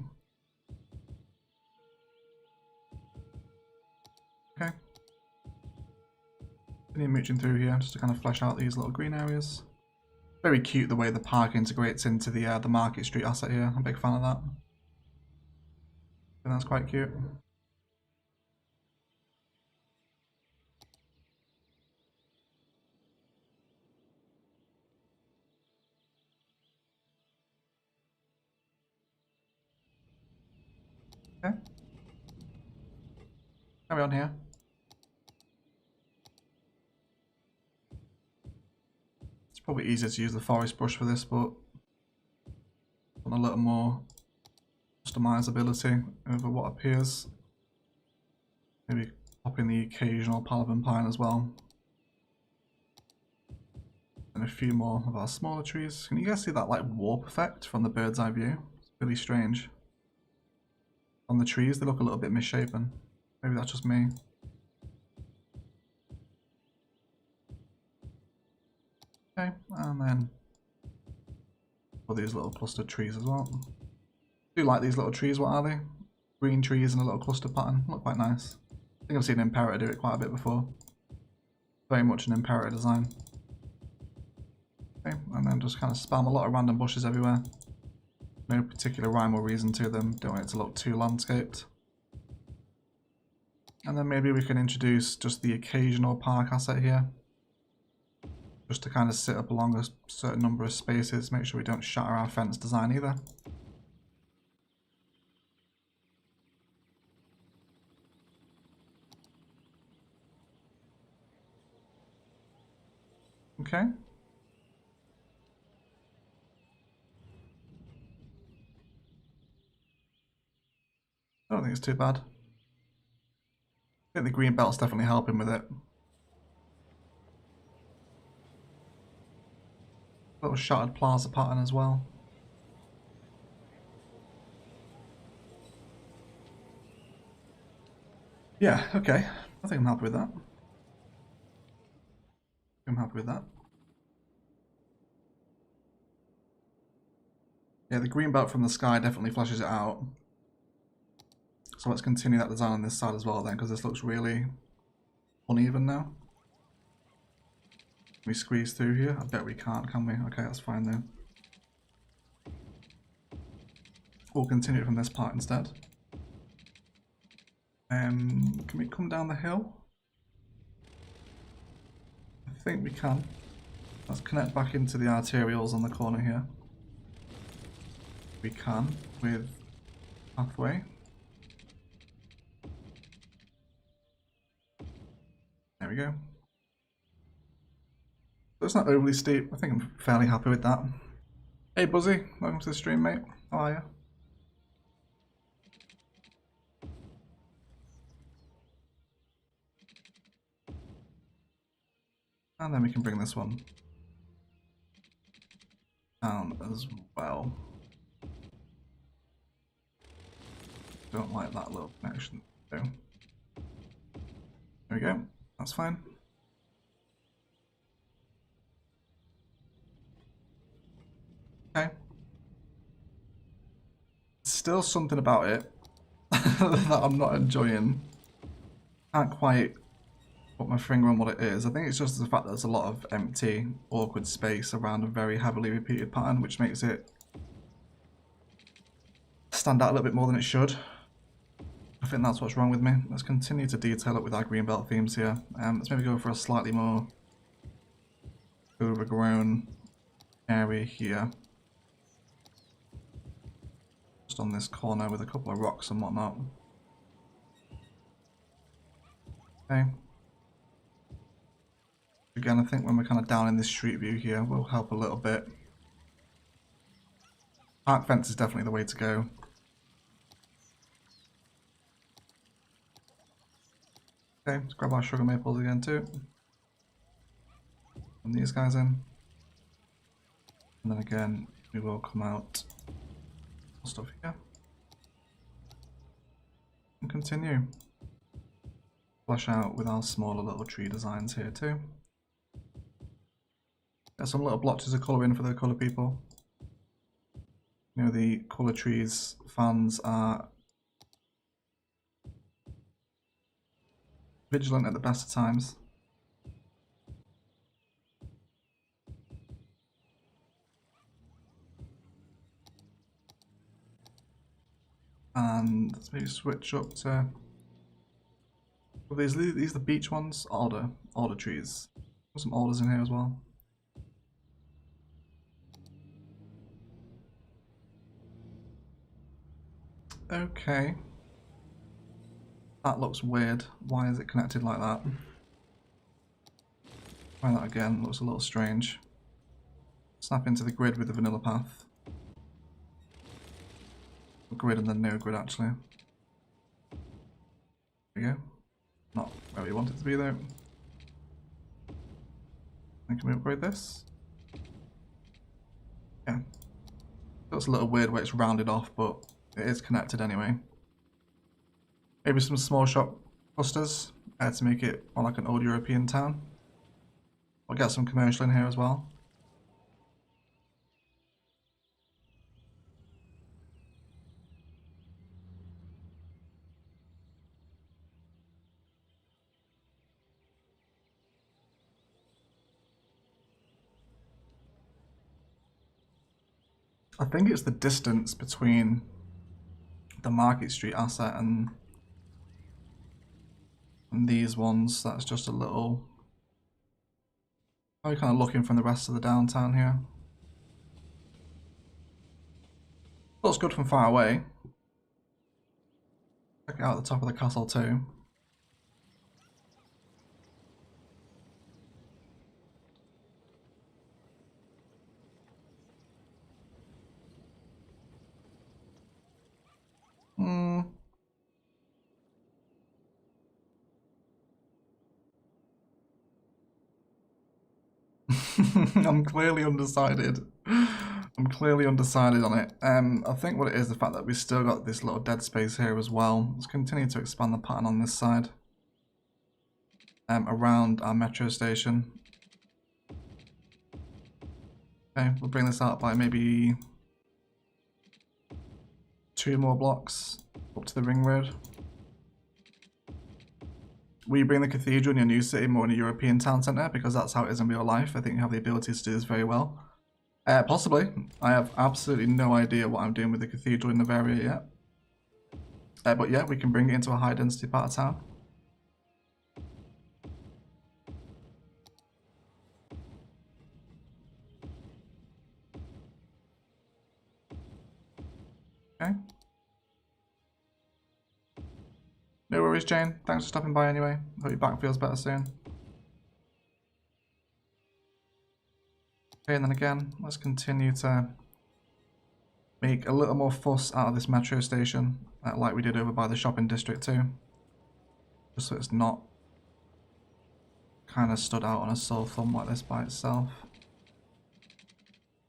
Okay. Continue mooching through here just to kind of flesh out these little green areas. Very cute the way the park integrates into the Market Street asset here. I'm a big fan of that. I think that's quite cute. Okay. Carry on here. It's probably easier to use the forest brush for this, but want a little more customizability over what appears. Maybe pop in the occasional Palaven pine as well. And a few more of our smaller trees. Can you guys see that like warp effect from the bird's eye view? It's really strange. On the trees, they look a little bit misshapen. Maybe that's just me. Okay, and then for these little clustered trees as well. I do like these little trees, what are they? Green trees and a little cluster pattern. Look quite nice. I think I've seen Imperator do it quite a bit before. Very much an Imperator design. Okay, and then just kind of spam a lot of random bushes everywhere. No particular rhyme or reason to them. Don't want it to look too landscaped. And then maybe we can introduce just the occasional park asset here. Just to kind of sit up along a certain number of spaces. Make sure we don't shatter our fence design either. Okay. I don't think it's too bad. I think the green belt's definitely helping with it. Little shattered plaza pattern as well. Yeah, okay. I think I'm happy with that. I'm happy with that. Yeah, the green belt from the sky definitely flashes it out. So let's continue that design on this side as well then, because this looks really uneven now. Can we squeeze through here? I bet we can't, can we? Okay, that's fine then. We'll continue it from this part instead. Can we come down the hill? I think we can. Let's connect back into the arterials on the corner here. We can with pathway. There we go. So it's not overly steep. I think I'm fairly happy with that. Hey Buzzy, welcome to the stream, mate. How are you? And then we can bring this one down as well. Don't like that little connection. There we go. That's fine. still something about it that I'm not enjoying. Can't quite put my finger on what it is. I think it's just the fact that there's a lot of empty, awkward space around a very heavily repeated pattern, which makes it stand out a little bit more than it should. I think that's what's wrong with me. Let's continue to detail it with our green belt themes here. Let's maybe go for a slightly more overgrown area here. Just on this corner with a couple of rocks and whatnot. Okay. Again, I think when we're kind of down in this street view here, will help a little bit. Park fence is definitely the way to go. Okay, let's grab our sugar maples again too. And these guys in. And then again, we will come out stuff here. And continue. Flush out with our smaller little tree designs here too. Got some little blotches of colour in for the colour people. You know, the colour trees fans are vigilant at the best of times. And let's maybe switch up to these are the beach ones, alder trees. There's some alders in here as well. Okay. That looks weird. Why is it connected like that? Try that again, looks a little strange. Snap into the grid with the vanilla path. Grid and then no grid actually. There we go. Not where we want it to be though. And can we upgrade this? Yeah. Looks a little weird where it's rounded off, but it is connected anyway. Maybe some small shop clusters to make it more like an old European town. We'll get some commercial in here as well. I think it's the distance between the Market Street asset and these ones that's just a little. I'm kind of looking from the rest of the downtown here. Looks good from far away. Check it out at the top of the castle too. I'm clearly undecided. I'm clearly undecided on it. I think what it is the fact that we've still got this little dead space here as well. Let's continue to expand the pattern on this side. Around our metro station. Okay, we'll bring this out by maybe 2 more blocks up to the ring road. Will you bring the cathedral in your new city more in a European town centre? Because that's how it is in real life. I think you have the ability to do this very well. Possibly. I have absolutely no idea what I'm doing with the cathedral in Bavaria yet. But yeah, we can bring it into a high density part of town. Okay. No worries, Jane. Thanks for stopping by anyway. Hope your back feels better soon. Okay, and then again, let's continue to make a little more fuss out of this metro station, like we did over by the shopping district too. Just so it's not kind of stood out on a sore thumb like this by itself.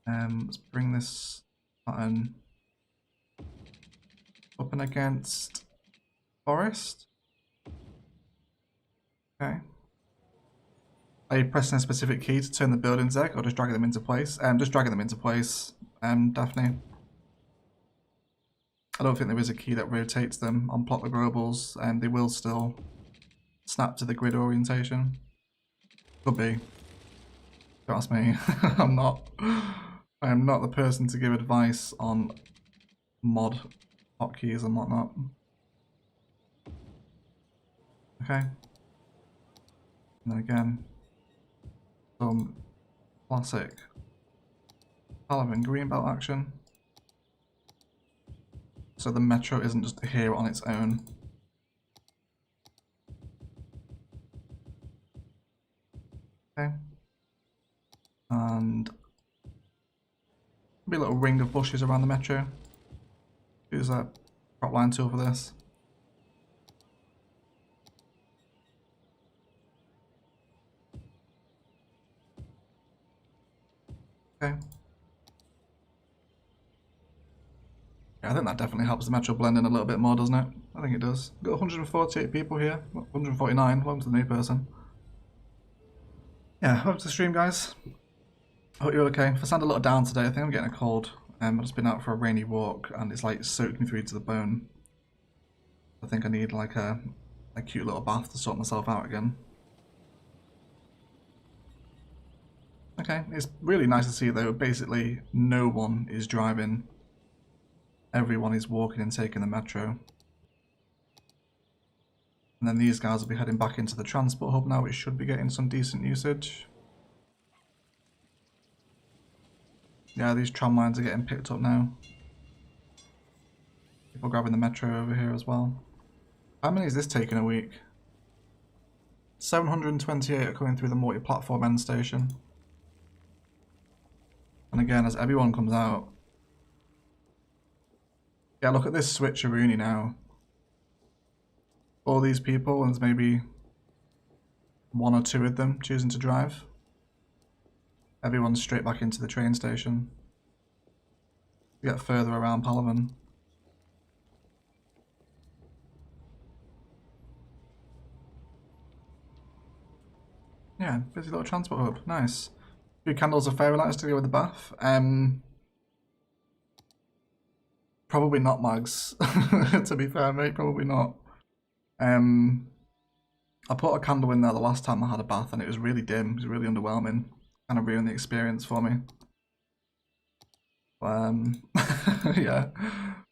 Let's bring this pattern up and against forest. Okay. Are you pressing a specific key to turn the buildings egg or just dragging them into place? Just dragging them into place, Daphne. I don't think there is a key that rotates them on plot the globals, and they will still snap to the grid orientation. Could be. Don't ask me. I am not the person to give advice on mod hotkeys and whatnot. Okay. And then again, some classic Palaven greenbelt action. So the metro isn't just here on its own. Okay. And maybe a little ring of bushes around the metro. Use a prop line tool for this. Okay. Yeah, I think that definitely helps the metro blend in a little bit more, doesn't it? I think it does. Got 148 people here. 149. Welcome to the new person. Yeah, welcome to the stream, guys. Hope you're okay. If I sound a little down today, I think I'm getting a cold. I've just been out for a rainy walk and it's like soaking through to the bone. I think I need like a cute little bath to sort myself out again. Okay, it's really nice to see though, basically no one is driving. Everyone is walking and taking the metro. And then these guys will be heading back into the transport hub now, which should be getting some decent usage. Yeah, these tram lines are getting picked up now. People grabbing the metro over here as well. How many is this taking a week? 728 are coming through the multi-platform end station. And again, as everyone comes out. Yeah, look at this switcheroonie now. All these people, and there's maybe one or two of them choosing to drive. Everyone's straight back into the train station. We get further around Palaven. Yeah, busy little transport hub. Nice. 2 candles of fairy lights to go with the bath. Probably not, Mags. To be fair, mate, probably not. I put a candle in there the last time I had a bath and it was really dim. It was really underwhelming. Kind of ruined the experience for me. Yeah,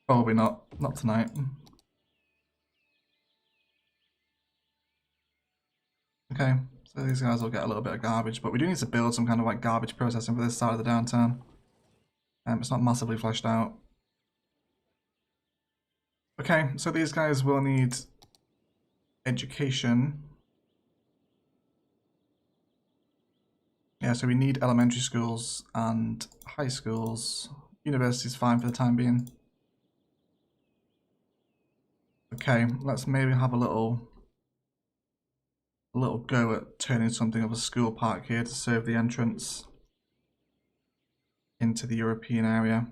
probably not. Not tonight. Okay, so these guys will get a little bit of garbage, but we do need to build some kind of like garbage processing for this side of the downtown. It's not massively fleshed out. Okay, so these guys will need education. Yeah, so we need elementary schools and high schools. University's fine for the time being. Okay, let's maybe have a little go at turning something of a school park here to serve the entrance into the European area.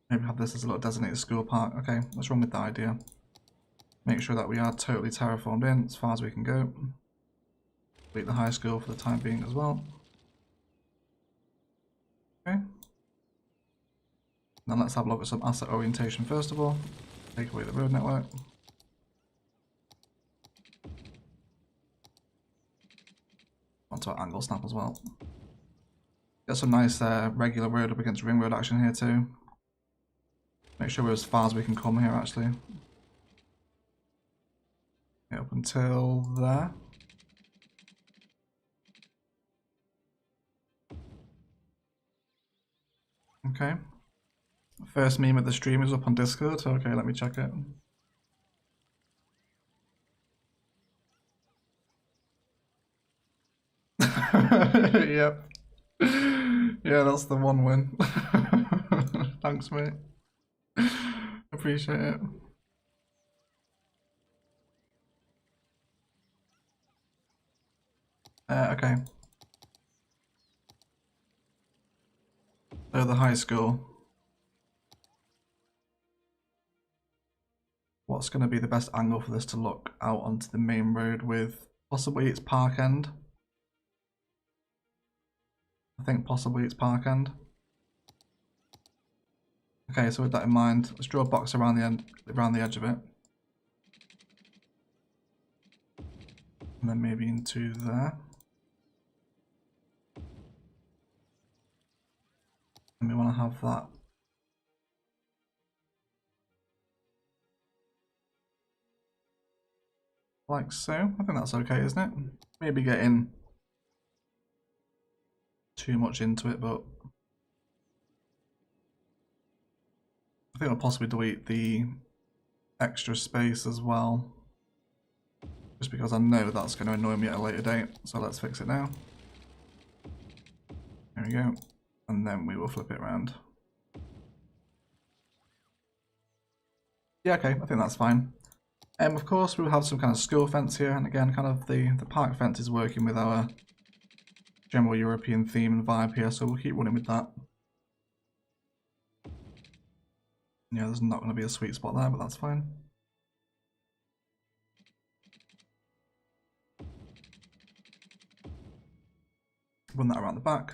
Maybe have this as a little designated school park. Okay, let's run with that idea. Make sure that we are totally terraformed in as far as we can go. Complete the high school for the time being as well. Okay. Then let's have a look at some asset orientation first of all. Take away the road network. Onto our angle snap as well. Got some nice regular road up against ring road action here too. Make sure we're as far as we can come here actually. Yeah, up until there. Okay. First meme of the stream is up on Discord. Okay, let me check it. Yep. Yeah, that's the one win. Thanks, mate. Appreciate it. Okay. So the high school. What's going to be the best angle for this to look out onto the main road with possibly its park end? I think possibly it's park end. Okay, so with that in mind, let's draw a box around the edge of it. And then maybe into there. And we want to have that like so. I think that's okay, isn't it? Maybe getting too much into it, but I think I'll possibly delete the extra space as well. Just because I know that's going to annoy me at a later date. So let's fix it now. There we go. And then we will flip it around. Yeah, okay, I think that's fine. Of course, we will have some kind of school fence here, and again, kind of the park fence is working with our general European theme and vibe here, so we'll keep running with that. Yeah, there's not going to be a sweet spot there, but that's fine. Run that around the back.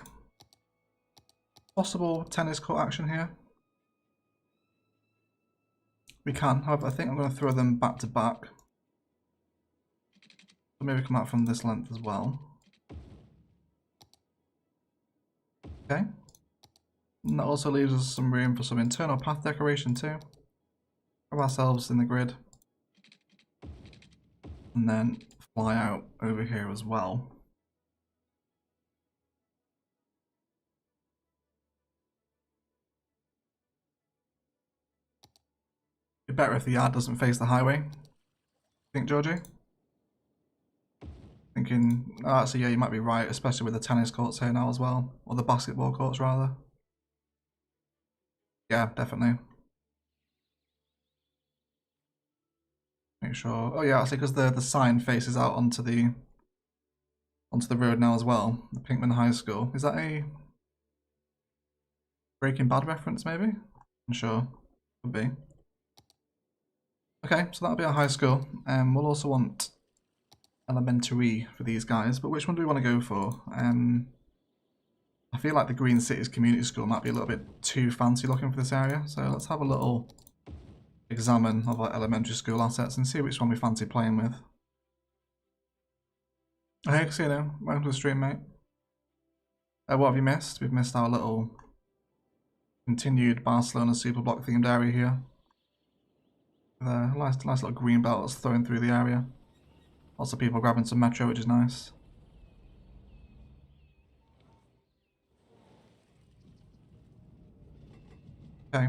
Possible tennis court action here. We can, however, I think I'm going to throw them back to back. So maybe come out from this length as well. Okay. And that also leaves us some room for some internal path decoration too. Grab ourselves in the grid. And then fly out over here as well. It'd be better if the yard doesn't face the highway. Think, Georgie? Thinking, oh, actually, yeah, you might be right, especially with the tennis courts here now as well. Or the basketball courts, rather. Yeah, definitely. Make sure. Oh yeah, actually, because the sign faces out onto the road now as well. The Pinkman High School. Is that a Breaking Bad reference, maybe? I'm sure. Could be. Okay, so that'll be our high school. We'll also want elementary for these guys, but which one do we want to go for? I feel like the Green Cities Community School might be a little bit too fancy looking for this area, so let's have a little examine of our elementary school assets and see which one we fancy playing with. Hey, Casino, welcome to the stream, mate. What have you missed? We've missed our little continued Barcelona Superblock themed area here. Nice little green belts thrown through the area. Lots of people grabbing some metro, which is nice. Okay.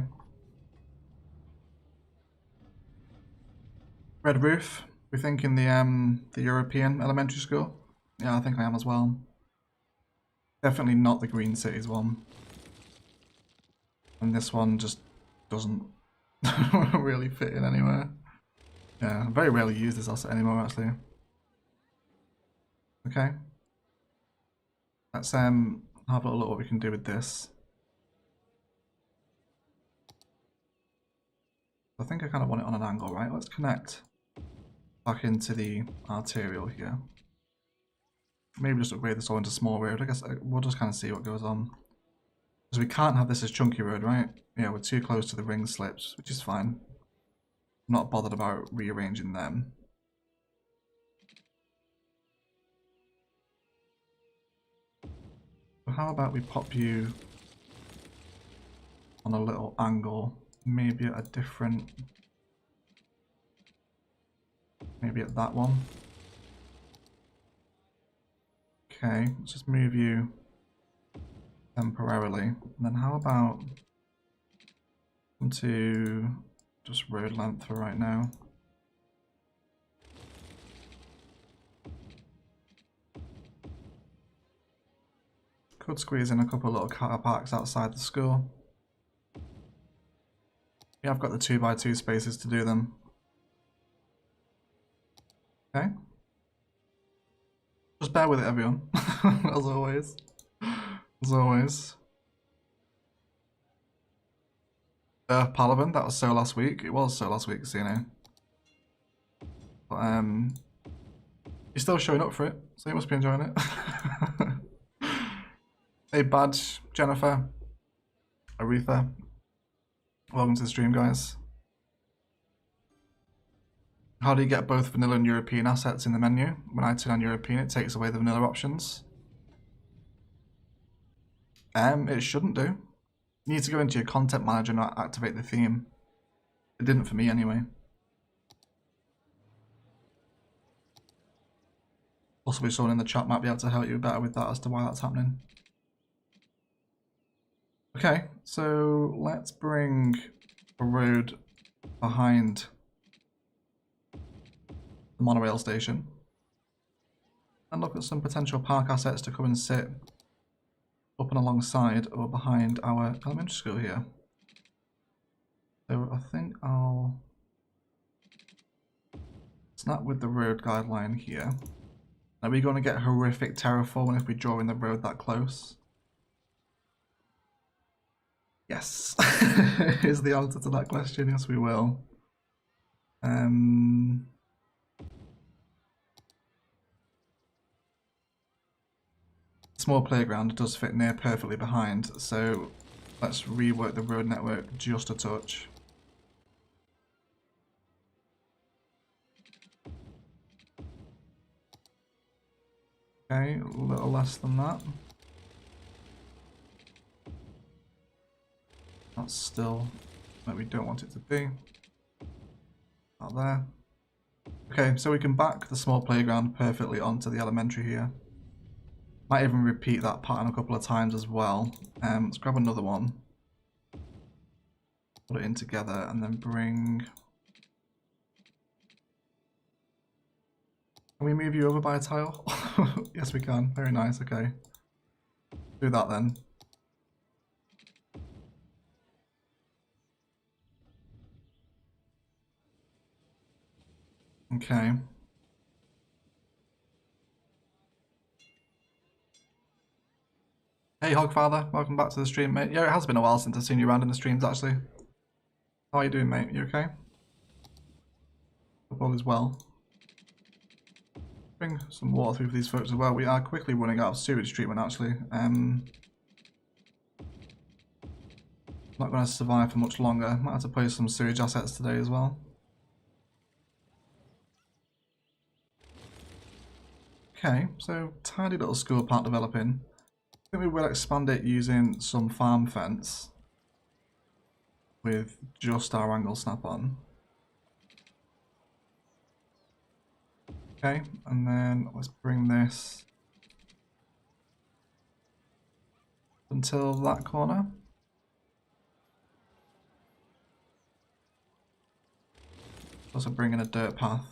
Red roof. We think in the European elementary school. Yeah, I think I am as well. Definitely not the Green Cities one. And this one just doesn't really fit in anywhere. Yeah, I very rarely use this asset anymore actually. Okay. Let's have a little look what we can do with this. I think I kind of want it on an angle, right? Let's connect back into the arterial here. Maybe just upgrade this all into small road. I guess we'll just kind of see what goes on. Because we can't have this as chunky road, right? Yeah, we're too close to the ring slips, which is fine. I'm not bothered about rearranging them. So how about we pop you on a little angle, maybe at a different, maybe at that one. Okay, let's just move you temporarily. And then how about into just road length for right now. Could squeeze in a couple of little car parks outside the school. Yeah, I've got the 2x2 spaces to do them. Okay. Just bear with it, everyone. As always. As always. Palaven, that was so last week. It was so last week, you know. But you're still showing up for it, so you must be enjoying it. Hey Badge, Jennifer, Aretha. Welcome to the stream, guys. How do you get both vanilla and European assets in the menu? When I turn on European, it takes away the vanilla options. It shouldn't do. You need to go into your content manager and activate the theme. It didn't for me anyway. Possibly someone in the chat might be able to help you better with that as to why that's happening. Okay, so let's bring a road behind the monorail station and look at some potential park assets to come and sit up and alongside or behind our elementary school here. So I think I'll snap with the road guideline here. Are we going to get horrific terraforming if we draw in the road that close? Yes, is the answer to that question. Yes, we will. Small playground does fit near perfectly behind, so let's rework the road network just a touch. Okay, a little less than that. That's still where we don't want it to be. Not there. Okay, so we can back the small playground perfectly onto the elementary here. Might even repeat that pattern a couple of times as well. Let's grab another one. Put it in together and then bring... Can we move you over by a tile? Yes, we can. Very nice, okay. Do that then. Okay. Hey Hogfather, welcome back to the stream, mate. Yeah, it has been a while since I've seen you around in the streams, actually. How are you doing, mate? You okay? Hope all is well. Bring some water through for these folks as well. We are quickly running out of sewage treatment, actually. Not going to survive for much longer. Might have to play some sewage assets today as well. Okay, so tidy little school park developing. I think we will expand it using some farm fence with just our angle snap on. Okay, and then let's bring this until that corner. Also bring in a dirt path.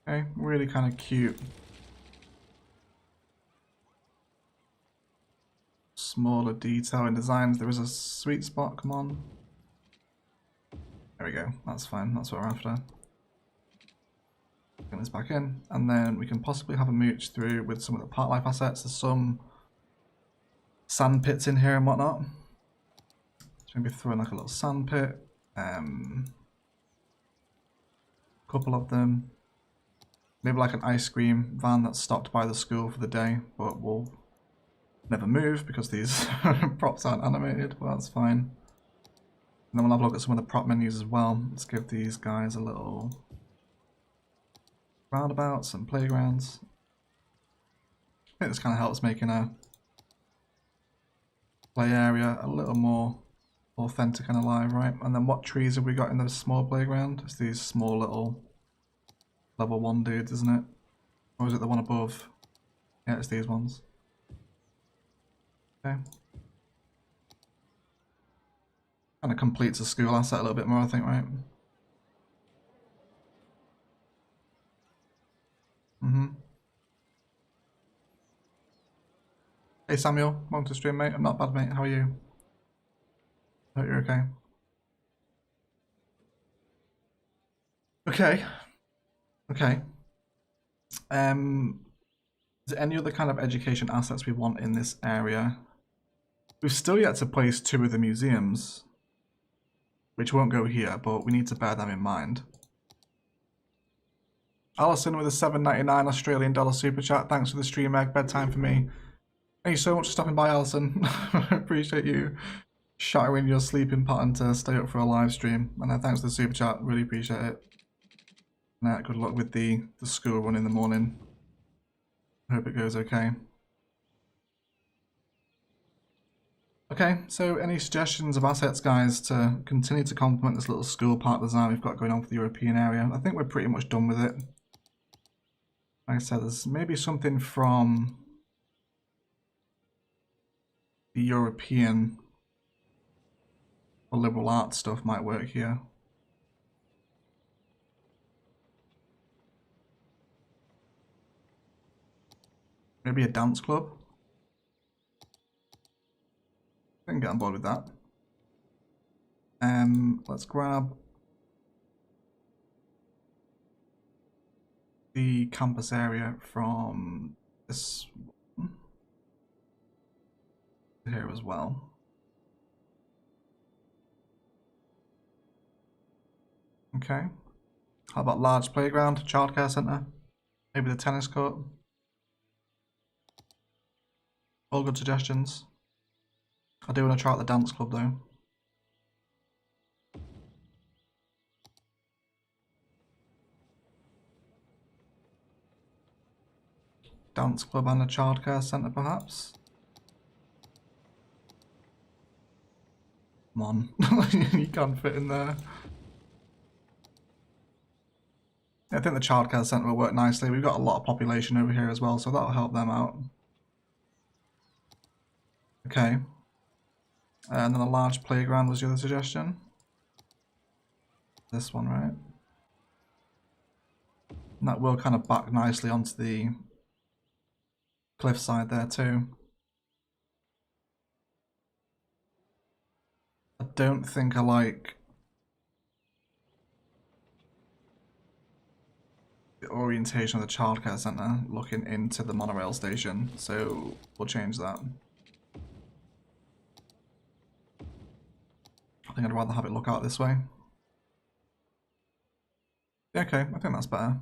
Okay, really kind of cute. Smaller detail in designs. There is a sweet spot, come on. There we go, that's fine, that's what we're after. Bring this back in, and then we can possibly have a mooch through with some of the park life assets. There's some sand pits in here and whatnot. So maybe throw in like a little sand pit. Couple of them. Maybe like an ice cream van that's stopped by the school for the day, but will never move because these props aren't animated, but that's fine. And then we'll have a look at some of the prop menus as well. Let's give these guys a little roundabouts and playgrounds. I think this kind of helps making a play area a little more authentic and alive, right? And then what trees have we got in the small playground? It's these small little level 1 dudes, isn't it? Or is it the one above? Yeah, it's these ones. Okay. Kind of completes the school asset a little bit more, I think, right? Hey Samuel, welcome to the stream, mate. I'm not bad, mate. How are you? Hope you're okay. Okay. Okay. Is there any other kind of education assets we want in this area? We've still yet to place 2 of the museums, which won't go here, but we need to bear them in mind. Alison with a $7.99 Australian dollar super chat. Thanks for the stream, Egg. Bedtime for me. Thank you so much for stopping by, Alison. I appreciate you shattering your sleeping pattern to stay up for a live stream. And thanks for the super chat, really appreciate it. And good luck with the school run in the morning. Hope it goes okay. Okay, so any suggestions of assets, guys, to continue to complement this little school park design we've got going on for the European area? I think we're pretty much done with it. Like I said, there's maybe something from the European or liberal arts stuff might work here. Maybe a dance club. I can get on board with that. Let's grab the campus area from this one here as well. Okay. How about large playground, childcare centre? Maybe the tennis court? All good suggestions. I do want to try out the dance club though. Dance club and a childcare centre perhaps? Come on, you can't fit in there. I think the childcare centre will work nicely. We've got a lot of population over here as well, so that'll help them out. Okay. And then a large playground was the other suggestion. This one, right? And that will kind of back nicely onto the cliffside there too. I don't think I like the orientation of the childcare centre looking into the monorail station, so we'll change that. I think I'd rather have it look out this way. Okay, I think that's better.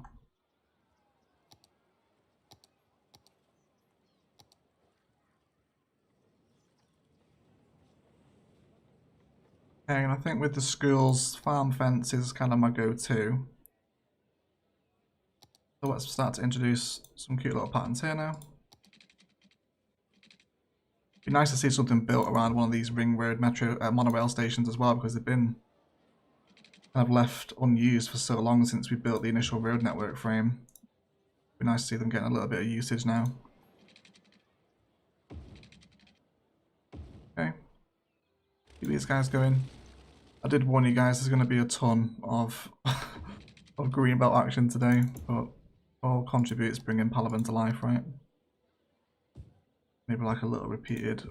Okay, and I think with the schools, farm fence is kind of my go-to. So let's start to introduce some cute little patterns here now. It'd be nice to see something built around one of these ring road metro monorail stations as well, because they've been kind of left unused for so long since we built the initial road network frame. It'd be nice to see them getting a little bit of usage now. Okay, keep these guys going. I did warn you guys, there's going to be a ton of of greenbelt action today, but all contributes bringing Palaven to life, right? Maybe like a little repeated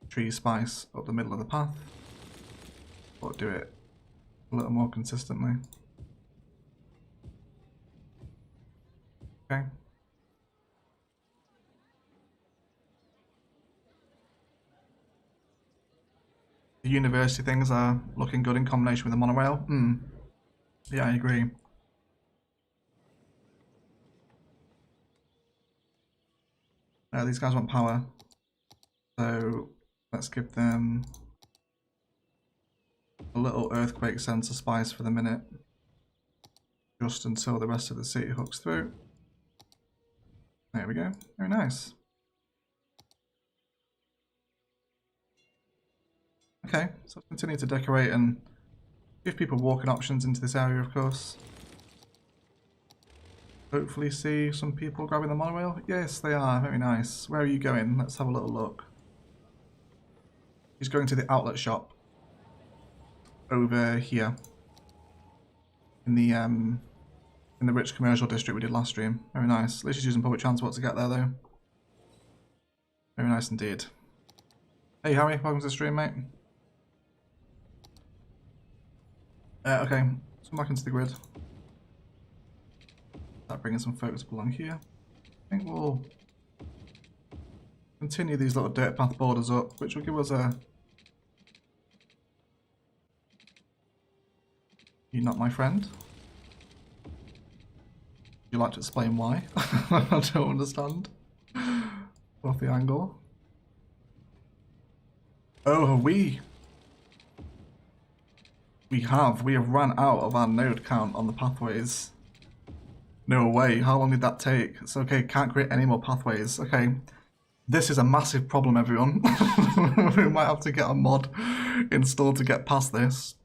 tree spice up the middle of the path, but do it a little more consistently. Okay. The university things are looking good in combination with the monorail. Yeah, I agree. These guys want power, so let's give them a little earthquake sensor spice for the minute, just until the rest of the city hooks through. There we go, very nice. Okay, so let's continue to decorate and give people walking options into this area, of course. Hopefully see some people grabbing the monorail. Yes, they are. Very nice. Where are you going? Let's have a little look. He's going to the outlet shop over here in the rich commercial district we did last stream. Very nice. At least he's using public transport to get there, though. Very nice indeed. Hey Harry, welcome to the stream, mate. Okay, let's come back into the grid. Start bringing some folks along here. I think we'll continue these little dirt path borders up, which will give us a... You're not my friend? Would you like to explain why? I don't understand. Off the angle. Oh, we have run out of our node count on the pathways. No way, how long did that take? It's okay, can't create any more pathways. Okay, this is a massive problem, everyone. We might have to get a mod installed to get past this.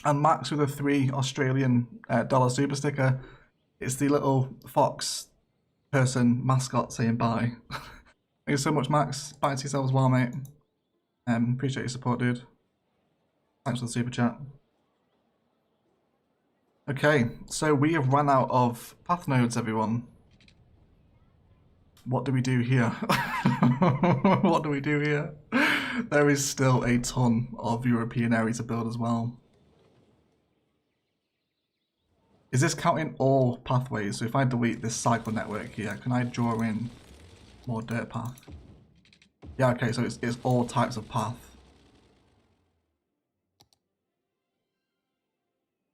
And Max with a $3 Australian dollar super sticker. It's the little fox person mascot saying bye. Thank you so much, Max. Bye to yourself as well, mate. Appreciate your support, dude. Thanks for the super chat. Okay, so we have run out of path nodes, everyone. What do we do here? What do we do here? There is still a ton of European areas to build as well. Is this counting all pathways? So if I delete this cycle network here, can I draw in more dirt path? Yeah, okay, so it's all types of path.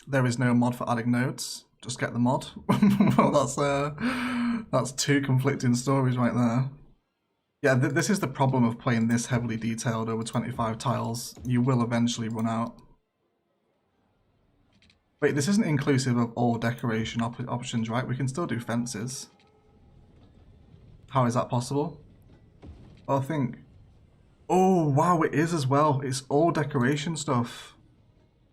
There is no mod for adding nodes. Just get the mod. Well, that's two conflicting stories right there. Yeah, this is the problem of playing this heavily detailed over 25 tiles. You will eventually run out. Wait, this isn't inclusive of all decoration options, right? We can still do fences. How is that possible? Well, I think... Oh, wow, it is as well. It's all decoration stuff.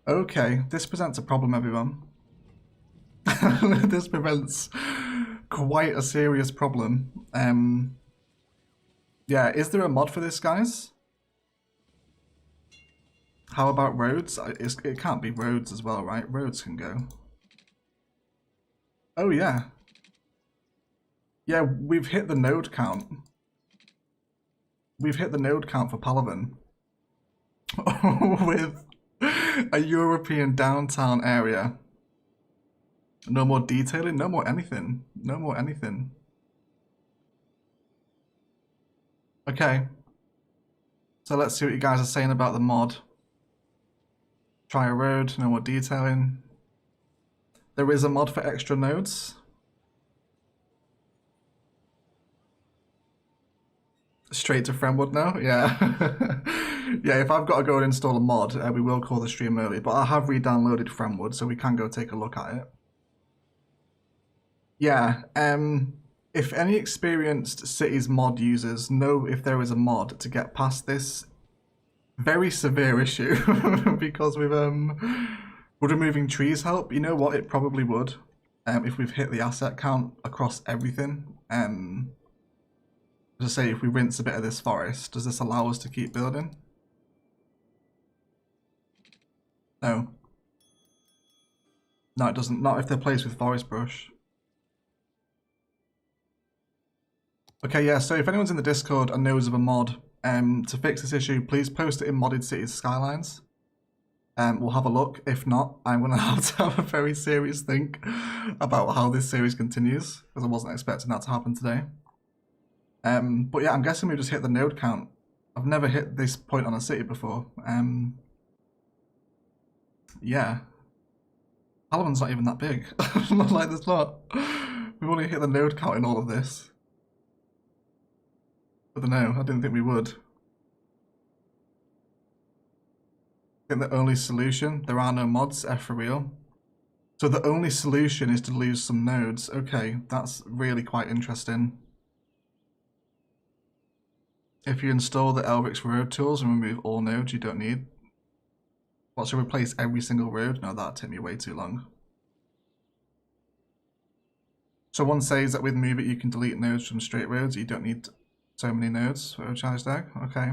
Okay, this presents a problem, everyone. This presents quite a serious problem. Yeah, is there a mod for this, guys? How about roads? It can't be roads as well, right? Roads can go. Oh, yeah. Yeah, we've hit the node count. We've hit the node count for Palaven. With a European downtown area. No more detailing, no more anything. No more anything. Okay. So let's see what you guys are saying about the mod. Try a road, no more detailing. There is a mod for extra nodes. Straight to Friendwood now? Yeah. Yeah, if I've got to go and install a mod, we will call the stream early. But I have re-downloaded Friendwood, so we can go take a look at it. Yeah, if any experienced Cities mod users know if there is a mod to get past this very severe issue, because with would removing trees help? You know what, it probably would, if we've hit the asset count across everything. Just say if we rinse a bit of this forest, does this allow us to keep building? No. No, it doesn't. Not if they're placed with forest brush. Okay, yeah, so if anyone's in the Discord and knows of a mod to fix this issue, please post it in Modded Cities Skylines. We'll have a look. If not, I'm going to have a very serious think about how this series continues, because I wasn't expecting that to happen today. But yeah, I'm guessing we just hit the node count. I've never hit this point on a city before. Yeah. Palaven's not even that big. Like, there's not. We've only hit the node count in all of this. I don't know, I didn't think we would. I think the only solution, there are no mods, F for real. So the only solution is to lose some nodes. Okay, that's really quite interesting. If you install the Elric's road tools and remove all nodes you don't need. What, should replace every single road? No, that'd take me way too long. Someone says that with Move It you can delete nodes from straight roads, you don't need so many nodes for a challenge deck. Okay.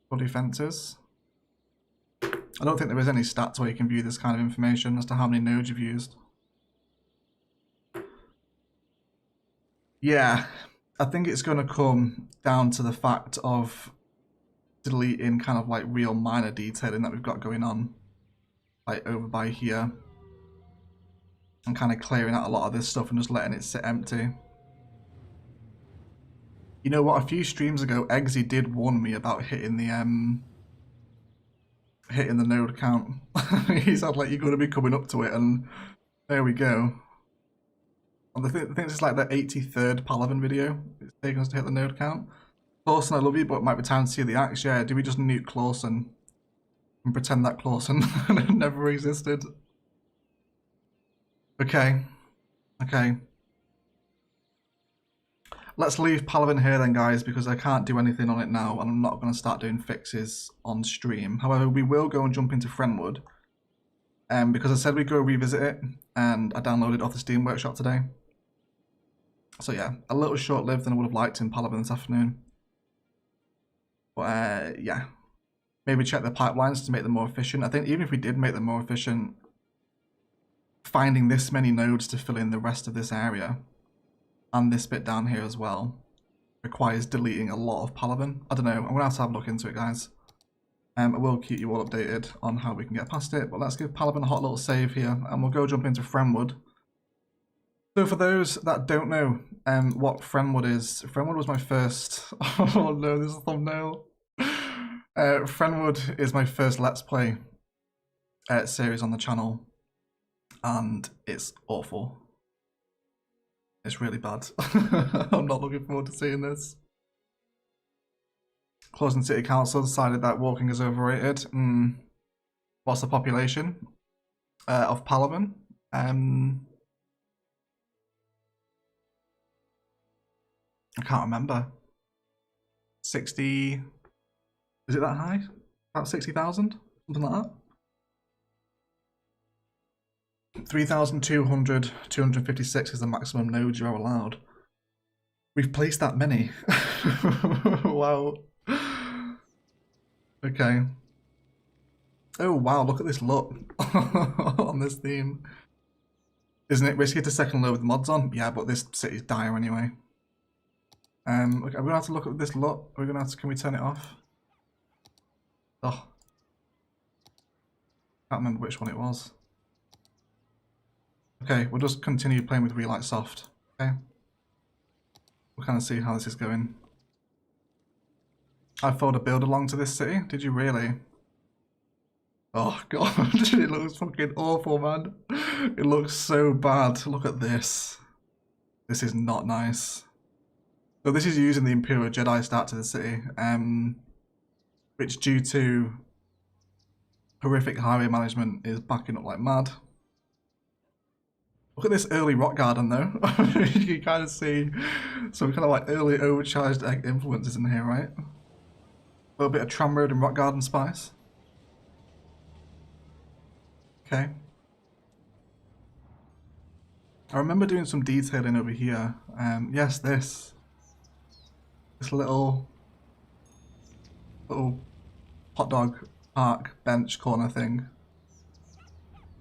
Body fences. I don't think there is any stats where you can view this kind of information as to how many nodes you've used. Yeah, I think it's going to come down to the fact of deleting kind of like real minor detailing that we've got going on, like over by here, and kind of clearing out a lot of this stuff and just letting it sit empty. You know what, a few streams ago, Eggsy did warn me about hitting the node count. He said, like, you're going to be coming up to it, and there we go. And I think it's like the 83rd Palaven video it's taken us to hit the node count. Clawson, I love you, but it might be time to see the axe. Yeah, do we just nuke Clawson and pretend that Clawson never existed? Okay. Okay. Let's leave Palaven here then, guys, because I can't do anything on it now, and I'm not going to start doing fixes on stream. However, we will go and jump into Friendwood, because I said we'd go revisit it, and I downloaded off the Steam Workshop today. So yeah, a little short-lived than I would have liked in Palaven this afternoon. But yeah, maybe check the pipelines to make them more efficient. I think even if we did make them more efficient, finding this many nodes to fill in the rest of this area and this bit down here as well requires deleting a lot of Palaven. I don't know, I'm gonna have to look into it, guys. I will keep you all updated on how we can get past it, but let's give Palaven a hot little save here and we'll go jump into Friendwood. So for those that don't know what Friendwood is, Friendwood was my first... Oh no, this is a thumbnail. Friendwood is my first Let's Play series on the channel, and it's awful. It's really bad. I'm not looking forward to seeing this. Closing City Council decided that walking is overrated. What's the population of Palaven? I can't remember. 60... Is it that high? About 60,000? Something like that? 3,200, 256 is the maximum nodes you're allowed. We've placed that many. Wow. Okay. Oh wow, look at this look on this theme. Isn't it risky to second load with mods on? Yeah, but this city's dire anyway. Okay, we're gonna have to look at this look. We're gonna have to, can we turn it off? Oh. Can't remember which one it was. Okay, we'll just continue playing with Relight Soft. Okay. We'll kind of see how this is going. I followed a build along to this city. Did you really? Oh god, it looks fucking awful, man. It looks so bad. Look at this. This is not nice. So this is using the Imperial Jedi start to the city, which due to horrific highway management is backing up like mad. Look at this early rock garden though. You can kind of see some kind of like early overcharged egg influences in here, right? A little bit of tram road and rock garden spice. Okay. I remember doing some detailing over here. Yes, this little hot dog park bench corner thing.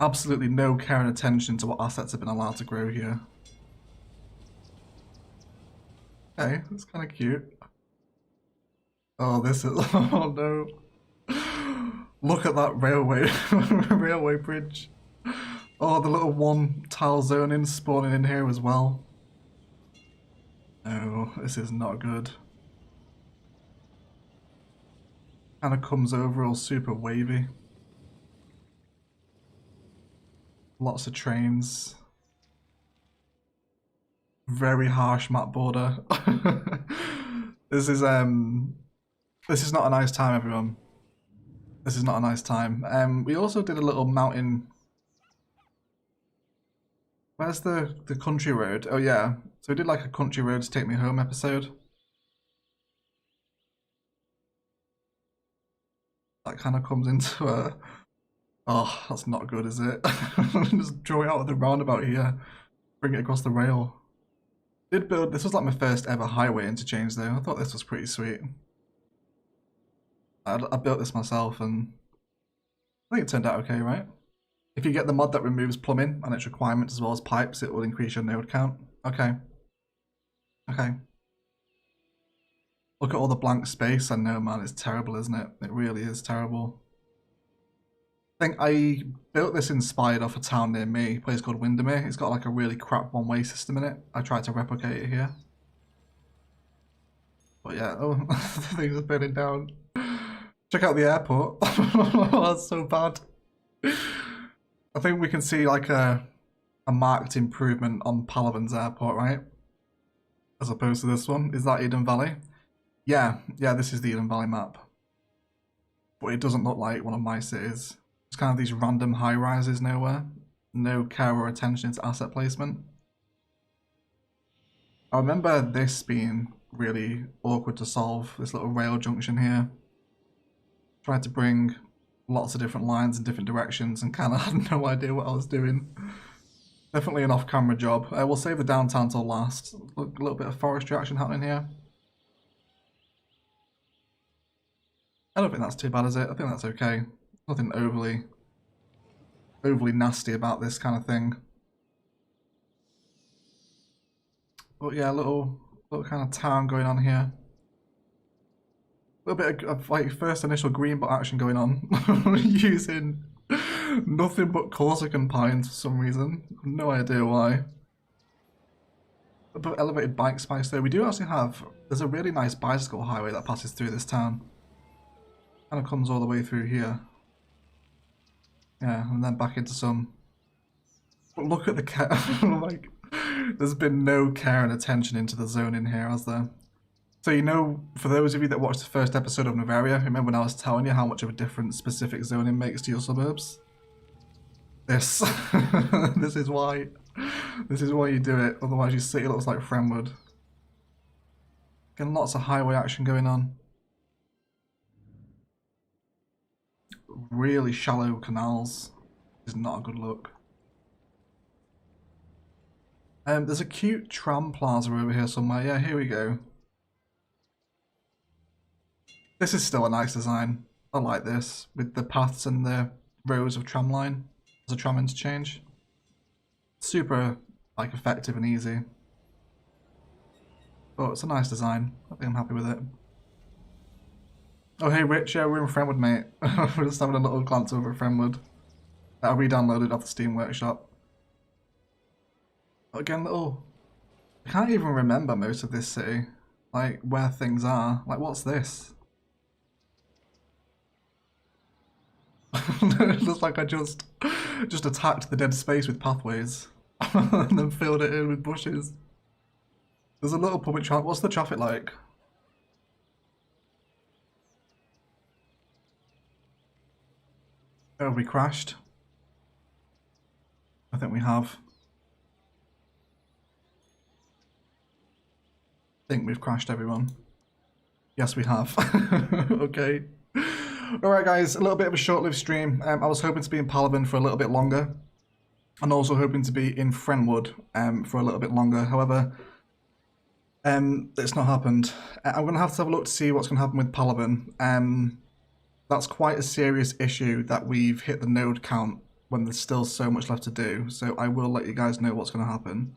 Absolutely no care and attention to what assets have been allowed to grow here. Okay, that's kind of cute. Oh, this is... Oh no. Look at that railway railway bridge. Oh, the little one tile zoning spawning in here as well. No, this is not good. Kind of comes over all super wavy. Lots of trains. Very harsh map border. This is not a nice time, everyone. This is not a nice time. We also did a little mountain. Where's the country road? Oh yeah. So we did like a country roads take me home episode. That kind of comes into a... Oh, that's not good, is it? Just draw it out of the roundabout here. Bring it across the rail. Did build... This was like my first ever highway interchange though. I thought this was pretty sweet. I built this myself and I think it turned out okay, right? If you get the mod that removes plumbing and its requirements as well as pipes, it will increase your node count. Okay. Okay. Look at all the blank space. I know, man, it's terrible, isn't it? It really is terrible. I think I built this inspired off a town near me, a place called Windermere. It's got like a really crap one-way system in it. I tried to replicate it here. But yeah, oh, things are burning down. Check out the airport. That's so bad. I think we can see like a marked improvement on Palaven's airport, right? As opposed to this one. Is that Eden Valley? Yeah, this is the Eden Valley map. But it doesn't look like one of my cities. It's kind of these random high rises nowhere. No care or attention to asset placement. I remember this being really awkward to solve, this little rail junction here. Tried to bring lots of different lines in different directions and kind of had no idea what I was doing. Definitely an off-camera job. We'll save the downtown till last. A little bit of forestry action happening here. I don't think that's too bad, is it? I think that's okay. Nothing overly nasty about this kind of thing. But yeah, little kind of town going on here. A little bit of like first initial green bot action going on. Using nothing but Corsican pines for some reason. No idea why. A bit of elevated bike spice though. We do actually have, there's a really nice bicycle highway that passes through this town. Kind of comes all the way through here. Yeah, and then back into some. But look at the like, there's been no care and attention into the zoning here, has there? So you know, for those of you that watched the first episode of Novaria, remember when I was telling you how much of a difference specific zoning makes to your suburbs? This, this is why you do it. Otherwise, your city looks like Frenwood. Getting lots of highway action going on. Really shallow canals is not a good look. There's a cute tram plaza over here somewhere. Yeah, here we go. This is still a nice design. I like this, with the paths and the rows of tram line as a tram interchange. Super, like, effective and easy. But it's a nice design. I think I'm happy with it. Oh hey Rich, yeah, we're in Frenwood, mate. We're just having a little glance over at Frenwood. That I re-downloaded off the Steam Workshop. But again, I can't even remember most of this city. Like, where things are. Like, what's this? It looks like I just attacked the dead space with pathways. And then filled it in with bushes. There's a little public traffic. What's the traffic like? Oh, we crashed. I think we have. I think we've crashed, everyone. Yes, we have. Okay. Alright guys, a little bit of a short-lived stream. I was hoping to be in Palaven for a little bit longer. And also hoping to be in Frenwood for a little bit longer. However, it's not happened. I'm going to have a look to see what's going to happen with Palaven. That's quite a serious issue that we've hit the node count when there's still so much left to do. So I will let you guys know what's going to happen.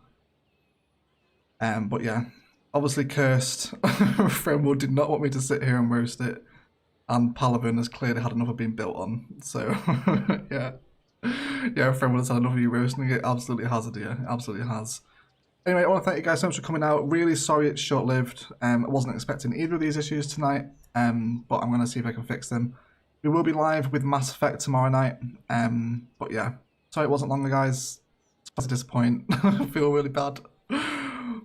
But yeah, obviously cursed. Frenwood did not want me to sit here and roast it. And Palaven has clearly had enough of being built on. So yeah. Yeah, Frenwood has had enough of you roasting it. Absolutely has, dear. Absolutely has. Anyway, I want to thank you guys so much for coming out. Really sorry it's short-lived. I wasn't expecting either of these issues tonight. But I'm going to see if I can fix them. We will be live with Mass Effect tomorrow night. But yeah, sorry it wasn't longer, guys. It's a disappoint. I feel really bad.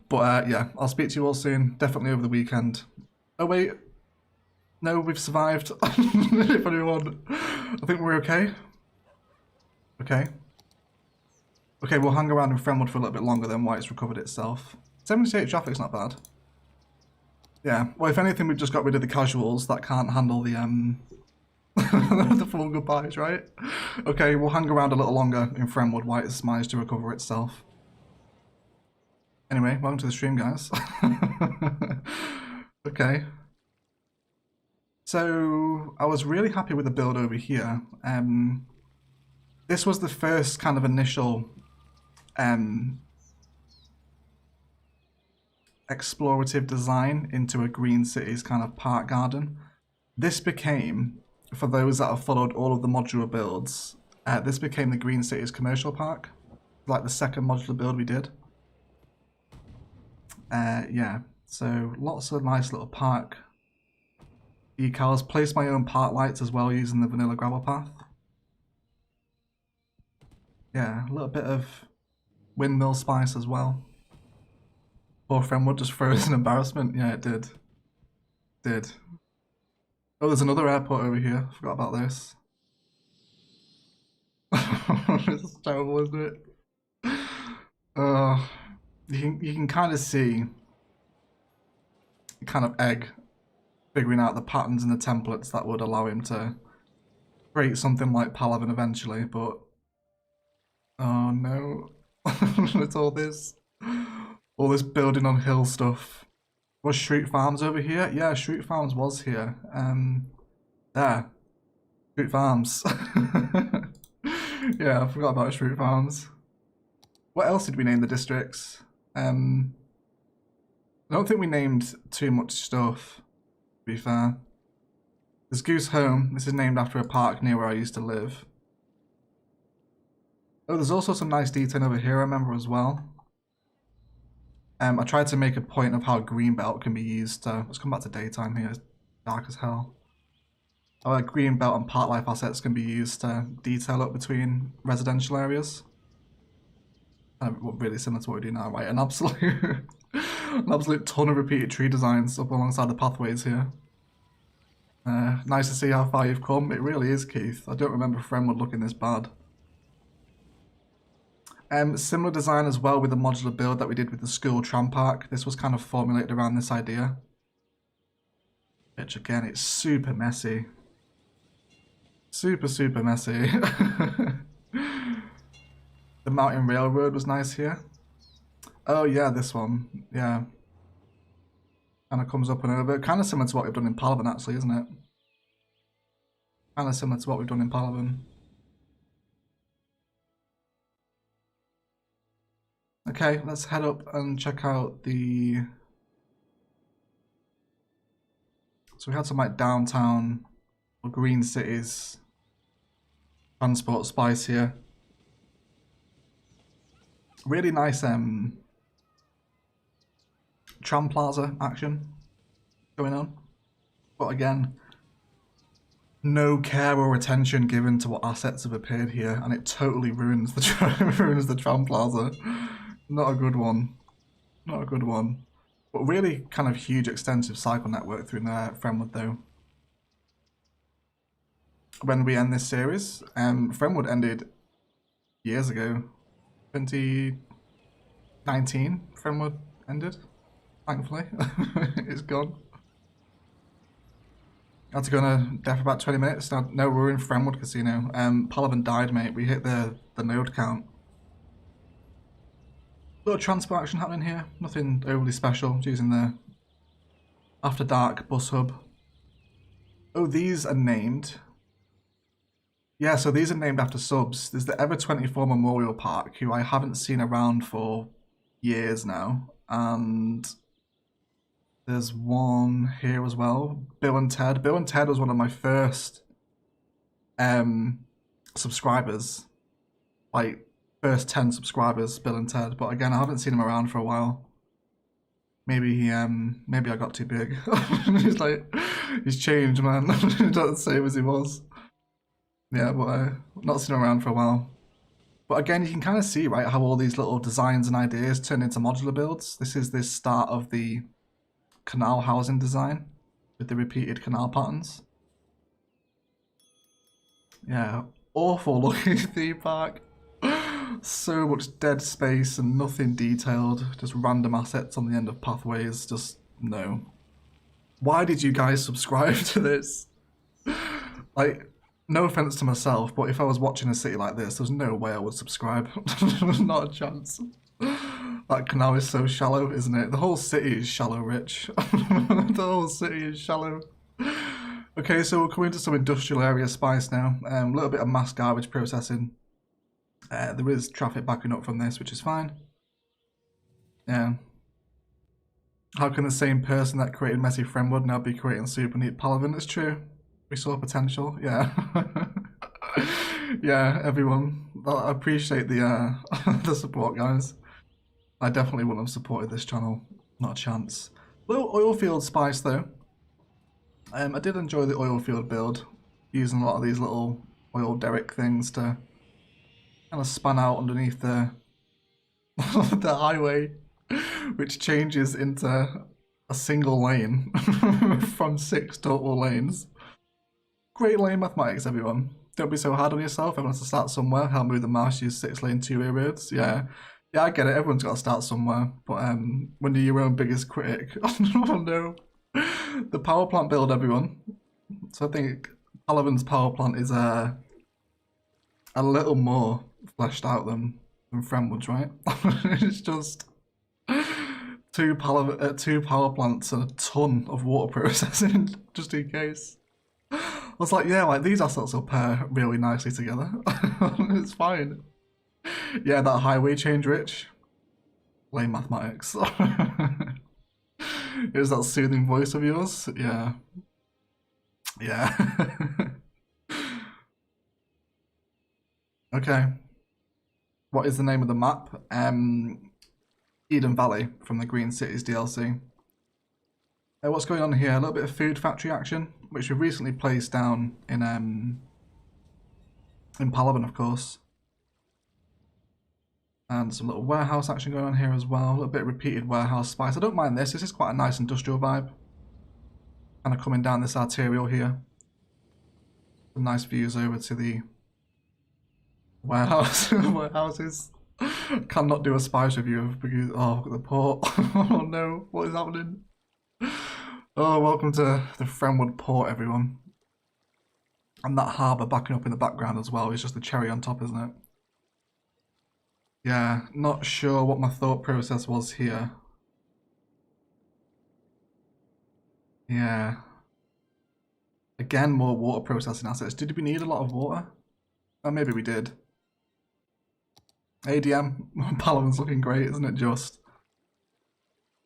But yeah, I'll speak to you all soon. Definitely over the weekend. Oh wait. No, we've survived. If anyone... I think we're okay. Okay. Okay, we'll hang around in Frenwood for a little bit longer then while it's recovered itself. 78 traffic's not bad. Yeah, well if anything we've just got rid of the casuals that can't handle the the full goodbyes, right? Okay, we'll hang around a little longer in Frenwood while it's managed to recover itself. Anyway, welcome to the stream, guys. Okay. So, I was really happy with the build over here. This was the first kind of initial explorative design into a Green Cities kind of park garden. This became, for those that have followed all of the modular builds, this became the Green Cities commercial park, like the second modular build we did. Yeah, so lots of nice little park decals. Placed my own park lights as well using the vanilla gravel path. Yeah, a little bit of windmill spice as well. Poor Frenwood just froze in embarrassment. Yeah, it did. Did. Oh, there's another airport over here. Forgot about this. It's terrible, isn't it? You can kind of see kind of egg figuring out the patterns and the templates that would allow him to create something like Palaven eventually, but oh no. It's all this building on hill stuff. Was Shroot Farms over here? Yeah, Shroot Farms was here. There. Shroot Farms. Yeah, I forgot about Shroot Farms. What else did we name the districts? I don't think we named too much stuff, to be fair. There's Goose Home. This is named after a park near where I used to live. Oh, there's also some nice detail over here, I remember, as well. I tried to make a point of how Greenbelt can be used to... Let's come back to daytime here. It's dark as hell. How Greenbelt and park life assets can be used to detail up between residential areas. Really similar to what we do now, right? An absolute ton of repeated tree designs up alongside the pathways here. Nice to see how far you've come. It really is, Keith. I don't remember Frenwood looking this bad. Similar design as well with the modular build that we did with the school tram park. This was kind of formulated around this idea. Which again, it's super messy. Super, super messy. The Mountain Railroad was nice here. Oh yeah, this one. Yeah. Kind of comes up and over. Kind of similar to what we've done in Palaven actually, isn't it? Kind of similar to what we've done in Palaven. Okay, let's head up and check out the... So we had some like downtown or green cities transport spice here. Really nice tram plaza action going on. But again, no care or attention given to what assets have appeared here, and it totally ruins the ruins the tram plaza. Not a good one. Not a good one. But really kind of huge extensive cycle network through there at Frenwood though. When we end this series, Frenwood ended years ago. 2019, Frenwood ended. Thankfully, it's gone. I had to go on a death for about 20 minutes. No, we're in Frenwood Casino. Palaven died, mate. We hit the node count. Little transport action happening here. Nothing overly special. Just using the After Dark bus hub. Oh, these are named. Yeah, so these are named after subs. There's the Ever24 Memorial Park, who I haven't seen around for years now. And there's one here as well. Bill and Ted. Bill and Ted was one of my first subscribers. Like, first 10 subscribers, Bill and Ted. But again, I haven't seen him around for a while. Maybe he, maybe I got too big. He's like, he's changed, man. He's not the same as he was. Yeah, but I've not seen him around for a while. But again, you can kind of see, right, how all these little designs and ideas turn into modular builds. This is the start of the canal housing design with the repeated canal patterns. Yeah, awful looking theme park. So much dead space and nothing detailed. Just random assets on the end of pathways. Just no. Why did you guys subscribe to this? Like, no offense to myself, but if I was watching a city like this, there's no way I would subscribe. Not a chance. That canal is so shallow, isn't it? The whole city is shallow, Rich. The whole city is shallow. Okay, so we're coming to some industrial area spice now. A little bit of mass garbage processing. There is traffic backing up from this, which is fine. Yeah. How can the same person that created Messy Frenwood now be creating Super Neat Palaven? It's true. We saw potential, yeah. Yeah, everyone. I appreciate the the support, guys. I definitely wouldn't have supported this channel. Not a chance. Little oil field spice though. I did enjoy the oil field build, using a lot of these little oil derrick things to kind of span out underneath the the highway, which changes into a single lane from 6 total lanes. Great lane mathematics, everyone. Don't be so hard on yourself. Everyone has to start somewhere. Help move the marsh, use 6-lane two-way roads. Yeah. Yeah, I get it. Everyone's got to start somewhere. But when you're your own biggest critic. Oh no. The power plant build, everyone. So I think Palaven's power plant is a little more fleshed out than Fremwood's, right? It's just two power plants and a ton of water processing, just in case. I was like, yeah, like these assets will pair really nicely together. It's fine. Yeah, that highway change, Rich. Lame mathematics. Is that soothing voice of yours? Yeah. Yeah. Okay. What is the name of the map? Eden Valley from the Green Cities DLC. What's going on here? A little bit of food factory action, which we recently placed down in Palaven, of course. And some little warehouse action going on here as well. A little bit of repeated warehouse spice. I don't mind this. This is quite a nice industrial vibe. Kind of coming down this arterial here. Some nice views over to the warehouse warehouses. Cannot do a spice review of because look at the port. Oh no, what is happening? Oh, welcome to the Fremwood port, everyone. And that harbour backing up in the background as well is just the cherry on top, isn't it? Yeah, not sure what my thought process was here. Yeah. Again, more water processing assets. Did we need a lot of water? Oh, maybe we did. ADM, Palaven's looking great, isn't it just?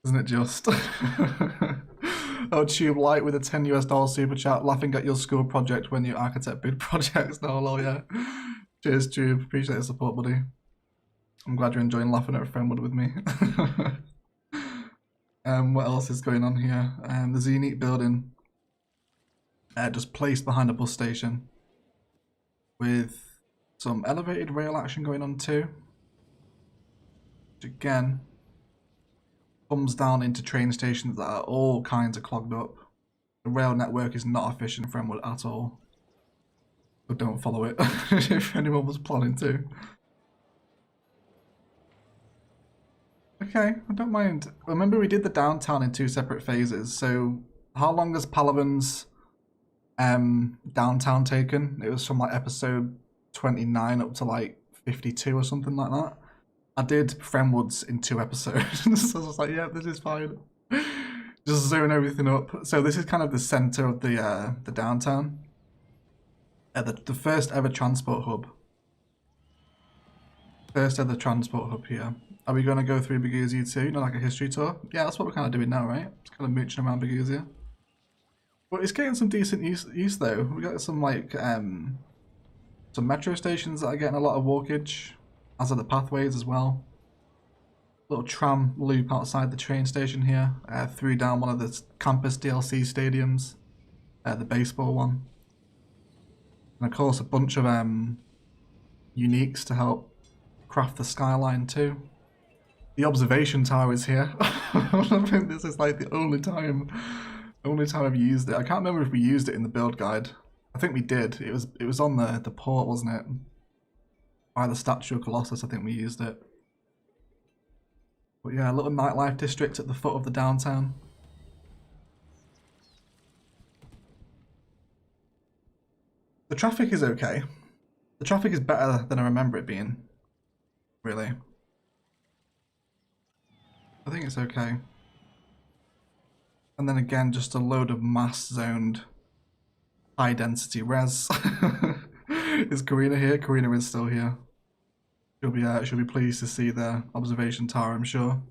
Isn't it just? Oh, Tube Light with a $10 super chat, laughing at your school project when you architect bid projects. No, lol, yeah. Cheers, Tube. Appreciate the support, buddy. I'm glad you're enjoying laughing at a Fremwood with me. What else is going on here? There's a unique building just placed behind a bus station with some elevated rail action going on too. Which again comes down into train stations that are all kinds of clogged up. The rail network is not efficient in Fremwood at all. So don't follow it if anyone was planning to. Okay, I don't mind. Remember we did the downtown in 2 separate phases, so how long has Palaven's downtown taken? It was from like episode 29 up to like 52 or something like that. I did Fremwood's in 2 episodes, so I was like, yeah, this is fine. Just zone everything up. So this is kind of the center of the downtown. The first ever transport hub. First ever transport hub here. Are we going to go through Buguzia too? You know, like a history tour? Yeah, that's what we're kind of doing now, right? Just kind of mooching around Buguzia. But it's getting some decent use though. We got some like some metro stations that are getting a lot of walkage, as are the pathways as well. Little tram loop outside the train station here, through down one of the campus DLC stadiums, the baseball one. And of course a bunch of uniques to help craft the skyline too. The observation tower is here. I think this is like the only time I've used it. I can't remember if we used it in the build guide. I think we did. It was on the port, wasn't it? By the statue of Colossus, I think we used it. But yeah, a little nightlife district at the foot of the downtown. The traffic is okay. The traffic is better than I remember it being. Really. I think it's okay. And then again, just a load of mass zoned high density res. Is Karina here? Karina is still here. She'll be pleased to see the observation tower, I'm sure.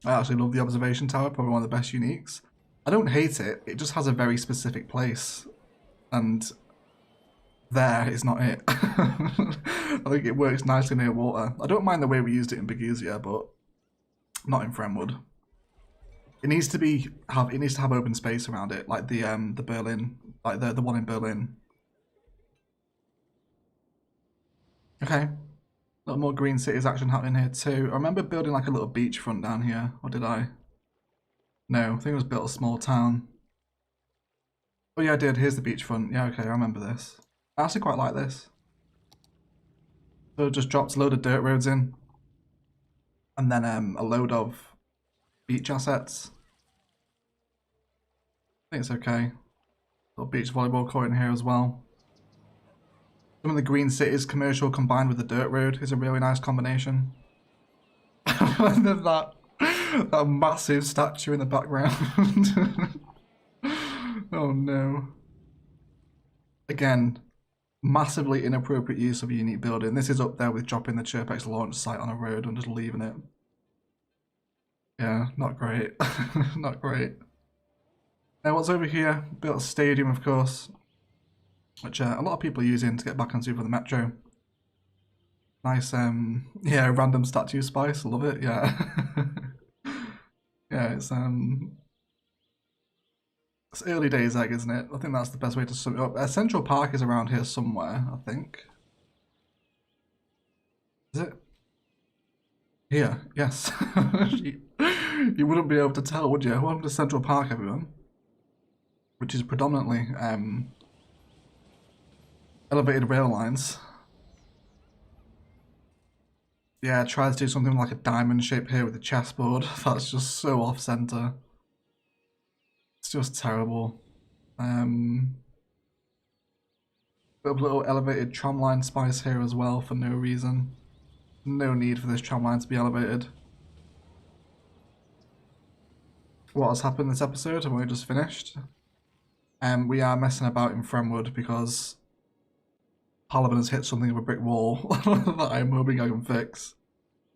I actually love the observation tower, probably one of the best uniques. I don't hate it, it just has a very specific place. And there is not it. I think it works nicely near water. I don't mind the way we used it in Buguzia, but not in Fremwood. It needs to have open space around it, like the Berlin, like the one in Berlin. Okay, a little more Green Cities action happening here too. I remember building like a little beachfront down here, or did I? No, I think it was built a small town. Oh yeah, I did. Here's the beachfront. Yeah, okay, I remember this. I actually quite like this. So it just drops a load of dirt roads in. And then a load of beach assets. I think it's okay. Little beach volleyball court in here as well. Some of the green cities commercial combined with the dirt road is a really nice combination. And then that massive statue in the background. Oh no. Again, massively inappropriate use of a unique building. This is up there with dropping the Chirpex launch site on a road and just leaving it. Yeah, not great. Not great. Now what's over here? Built a stadium, of course, which a lot of people are using to get back onto for the metro. Nice, yeah, random statue spice. Love it. Yeah, yeah. It's early days egg, isn't it? I think that's the best way to sum it up. Central Park is around here somewhere, I think. Is it? Here, yes. You wouldn't be able to tell, would you? Welcome to Central Park, everyone. Which is predominantly elevated rail lines. Yeah, try to do something like a diamond shape here with the chessboard. That's just so off center. It's just terrible. Bit of a little elevated tramline spice here as well for no reason. No need for this tramline to be elevated. What has happened this episode? Have we just finished? We are messing about in Fremwood because Palaven has hit something of a brick wall that I'm hoping I can fix.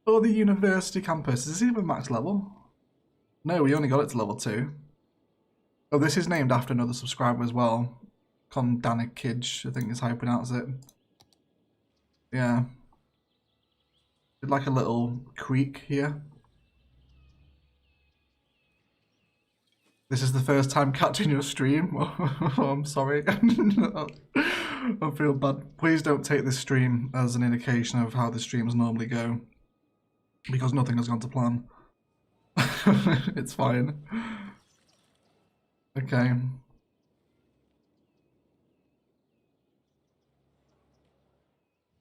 Oh, the university campus. Is this even max level? No, we only got it to level 2. Oh, this is named after another subscriber as well. Kondanik Kidge, I think is how you pronounce it. Yeah. Did like a little creek here. This is the first time catching your stream. Oh, I'm sorry. I feel bad. Please don't take this stream as an indication of how the streams normally go, because nothing has gone to plan. It's fine. Okay.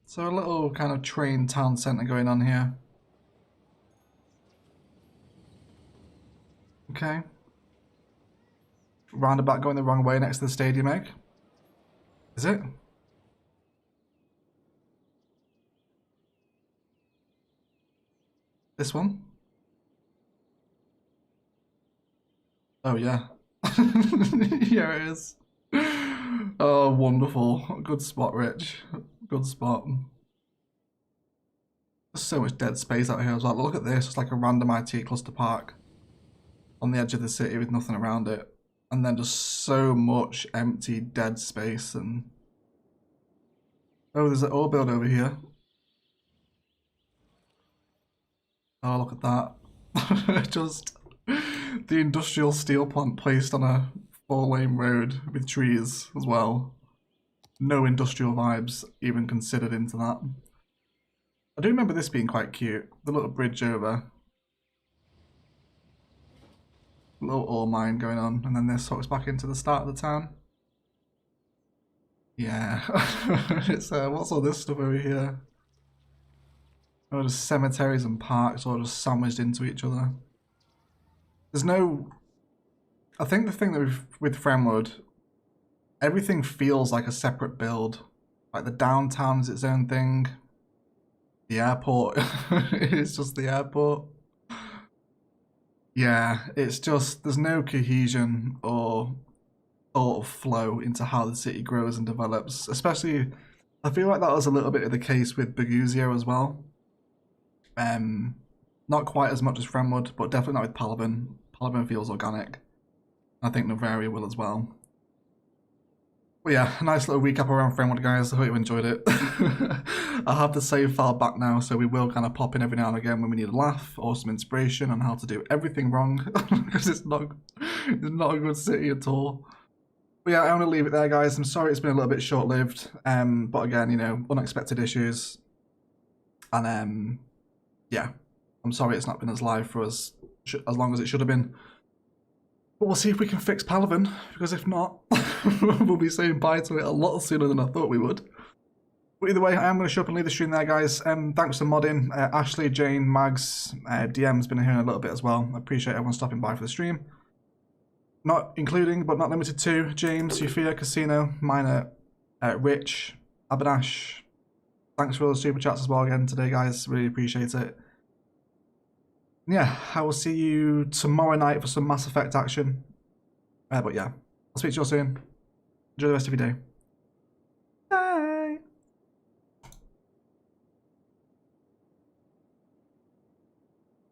So a little kind of train town centre going on here. Okay. Roundabout going the wrong way next to the stadium egg. Is it? This one? Oh yeah. Yeah, it is. Oh, wonderful. Good spot, Rich. Good spot. There's so much dead space out here as well. Look at this. It's like a random IT cluster park on the edge of the city with nothing around it. And then just so much empty dead space. And oh, there's an ore build over here. Oh, look at that. Just the industrial steel plant placed on a 4-lane road with trees as well. No industrial vibes even considered into that. I do remember this being quite cute. The little bridge over. Little ore mine going on, and then this hooks back into the start of the town. Yeah. It's what's all this stuff over here? Oh, just cemeteries and parks all just sandwiched into each other. There's no... I think the thing that with Fremwood, everything feels like a separate build. Like the downtown's its own thing. The airport is just the airport. Yeah, it's just, there's no cohesion or sort of flow into how the city grows and develops. Especially, I feel like that was a little bit of the case with Boguzia as well. Not quite as much as Fremwood, but definitely not with Palaven. Palaven feels organic. I think Novaria will as well. But yeah, a nice little recap around Fremwood, guys. I hope you enjoyed it. I have the save file back now, so we will kind of pop in every now and again when we need a laugh or some inspiration on how to do everything wrong, because it's not a good city at all. But yeah, I'm going to leave it there, guys. I'm sorry it's been a little bit short-lived, but again, you know, unexpected issues. And yeah, I'm sorry it's not been as live for us as long as it should have been. But we'll see if we can fix Palaven, because if not, we'll be saying bye to it a lot sooner than I thought we would. But either way, I am going to shut up and leave the stream there, guys. Thanks for modding. Ashley, Jane, Mags, DM's been here in a little bit as well. I appreciate everyone stopping by for the stream. Not including, but not limited to, James, Sophia, Casino, Minor, Rich, Abanash. Thanks for all the super chats as well again today, guys. Really appreciate it. Yeah, I will see you tomorrow night for some Mass Effect action. But yeah, I'll speak to you all soon. Enjoy the rest of your day.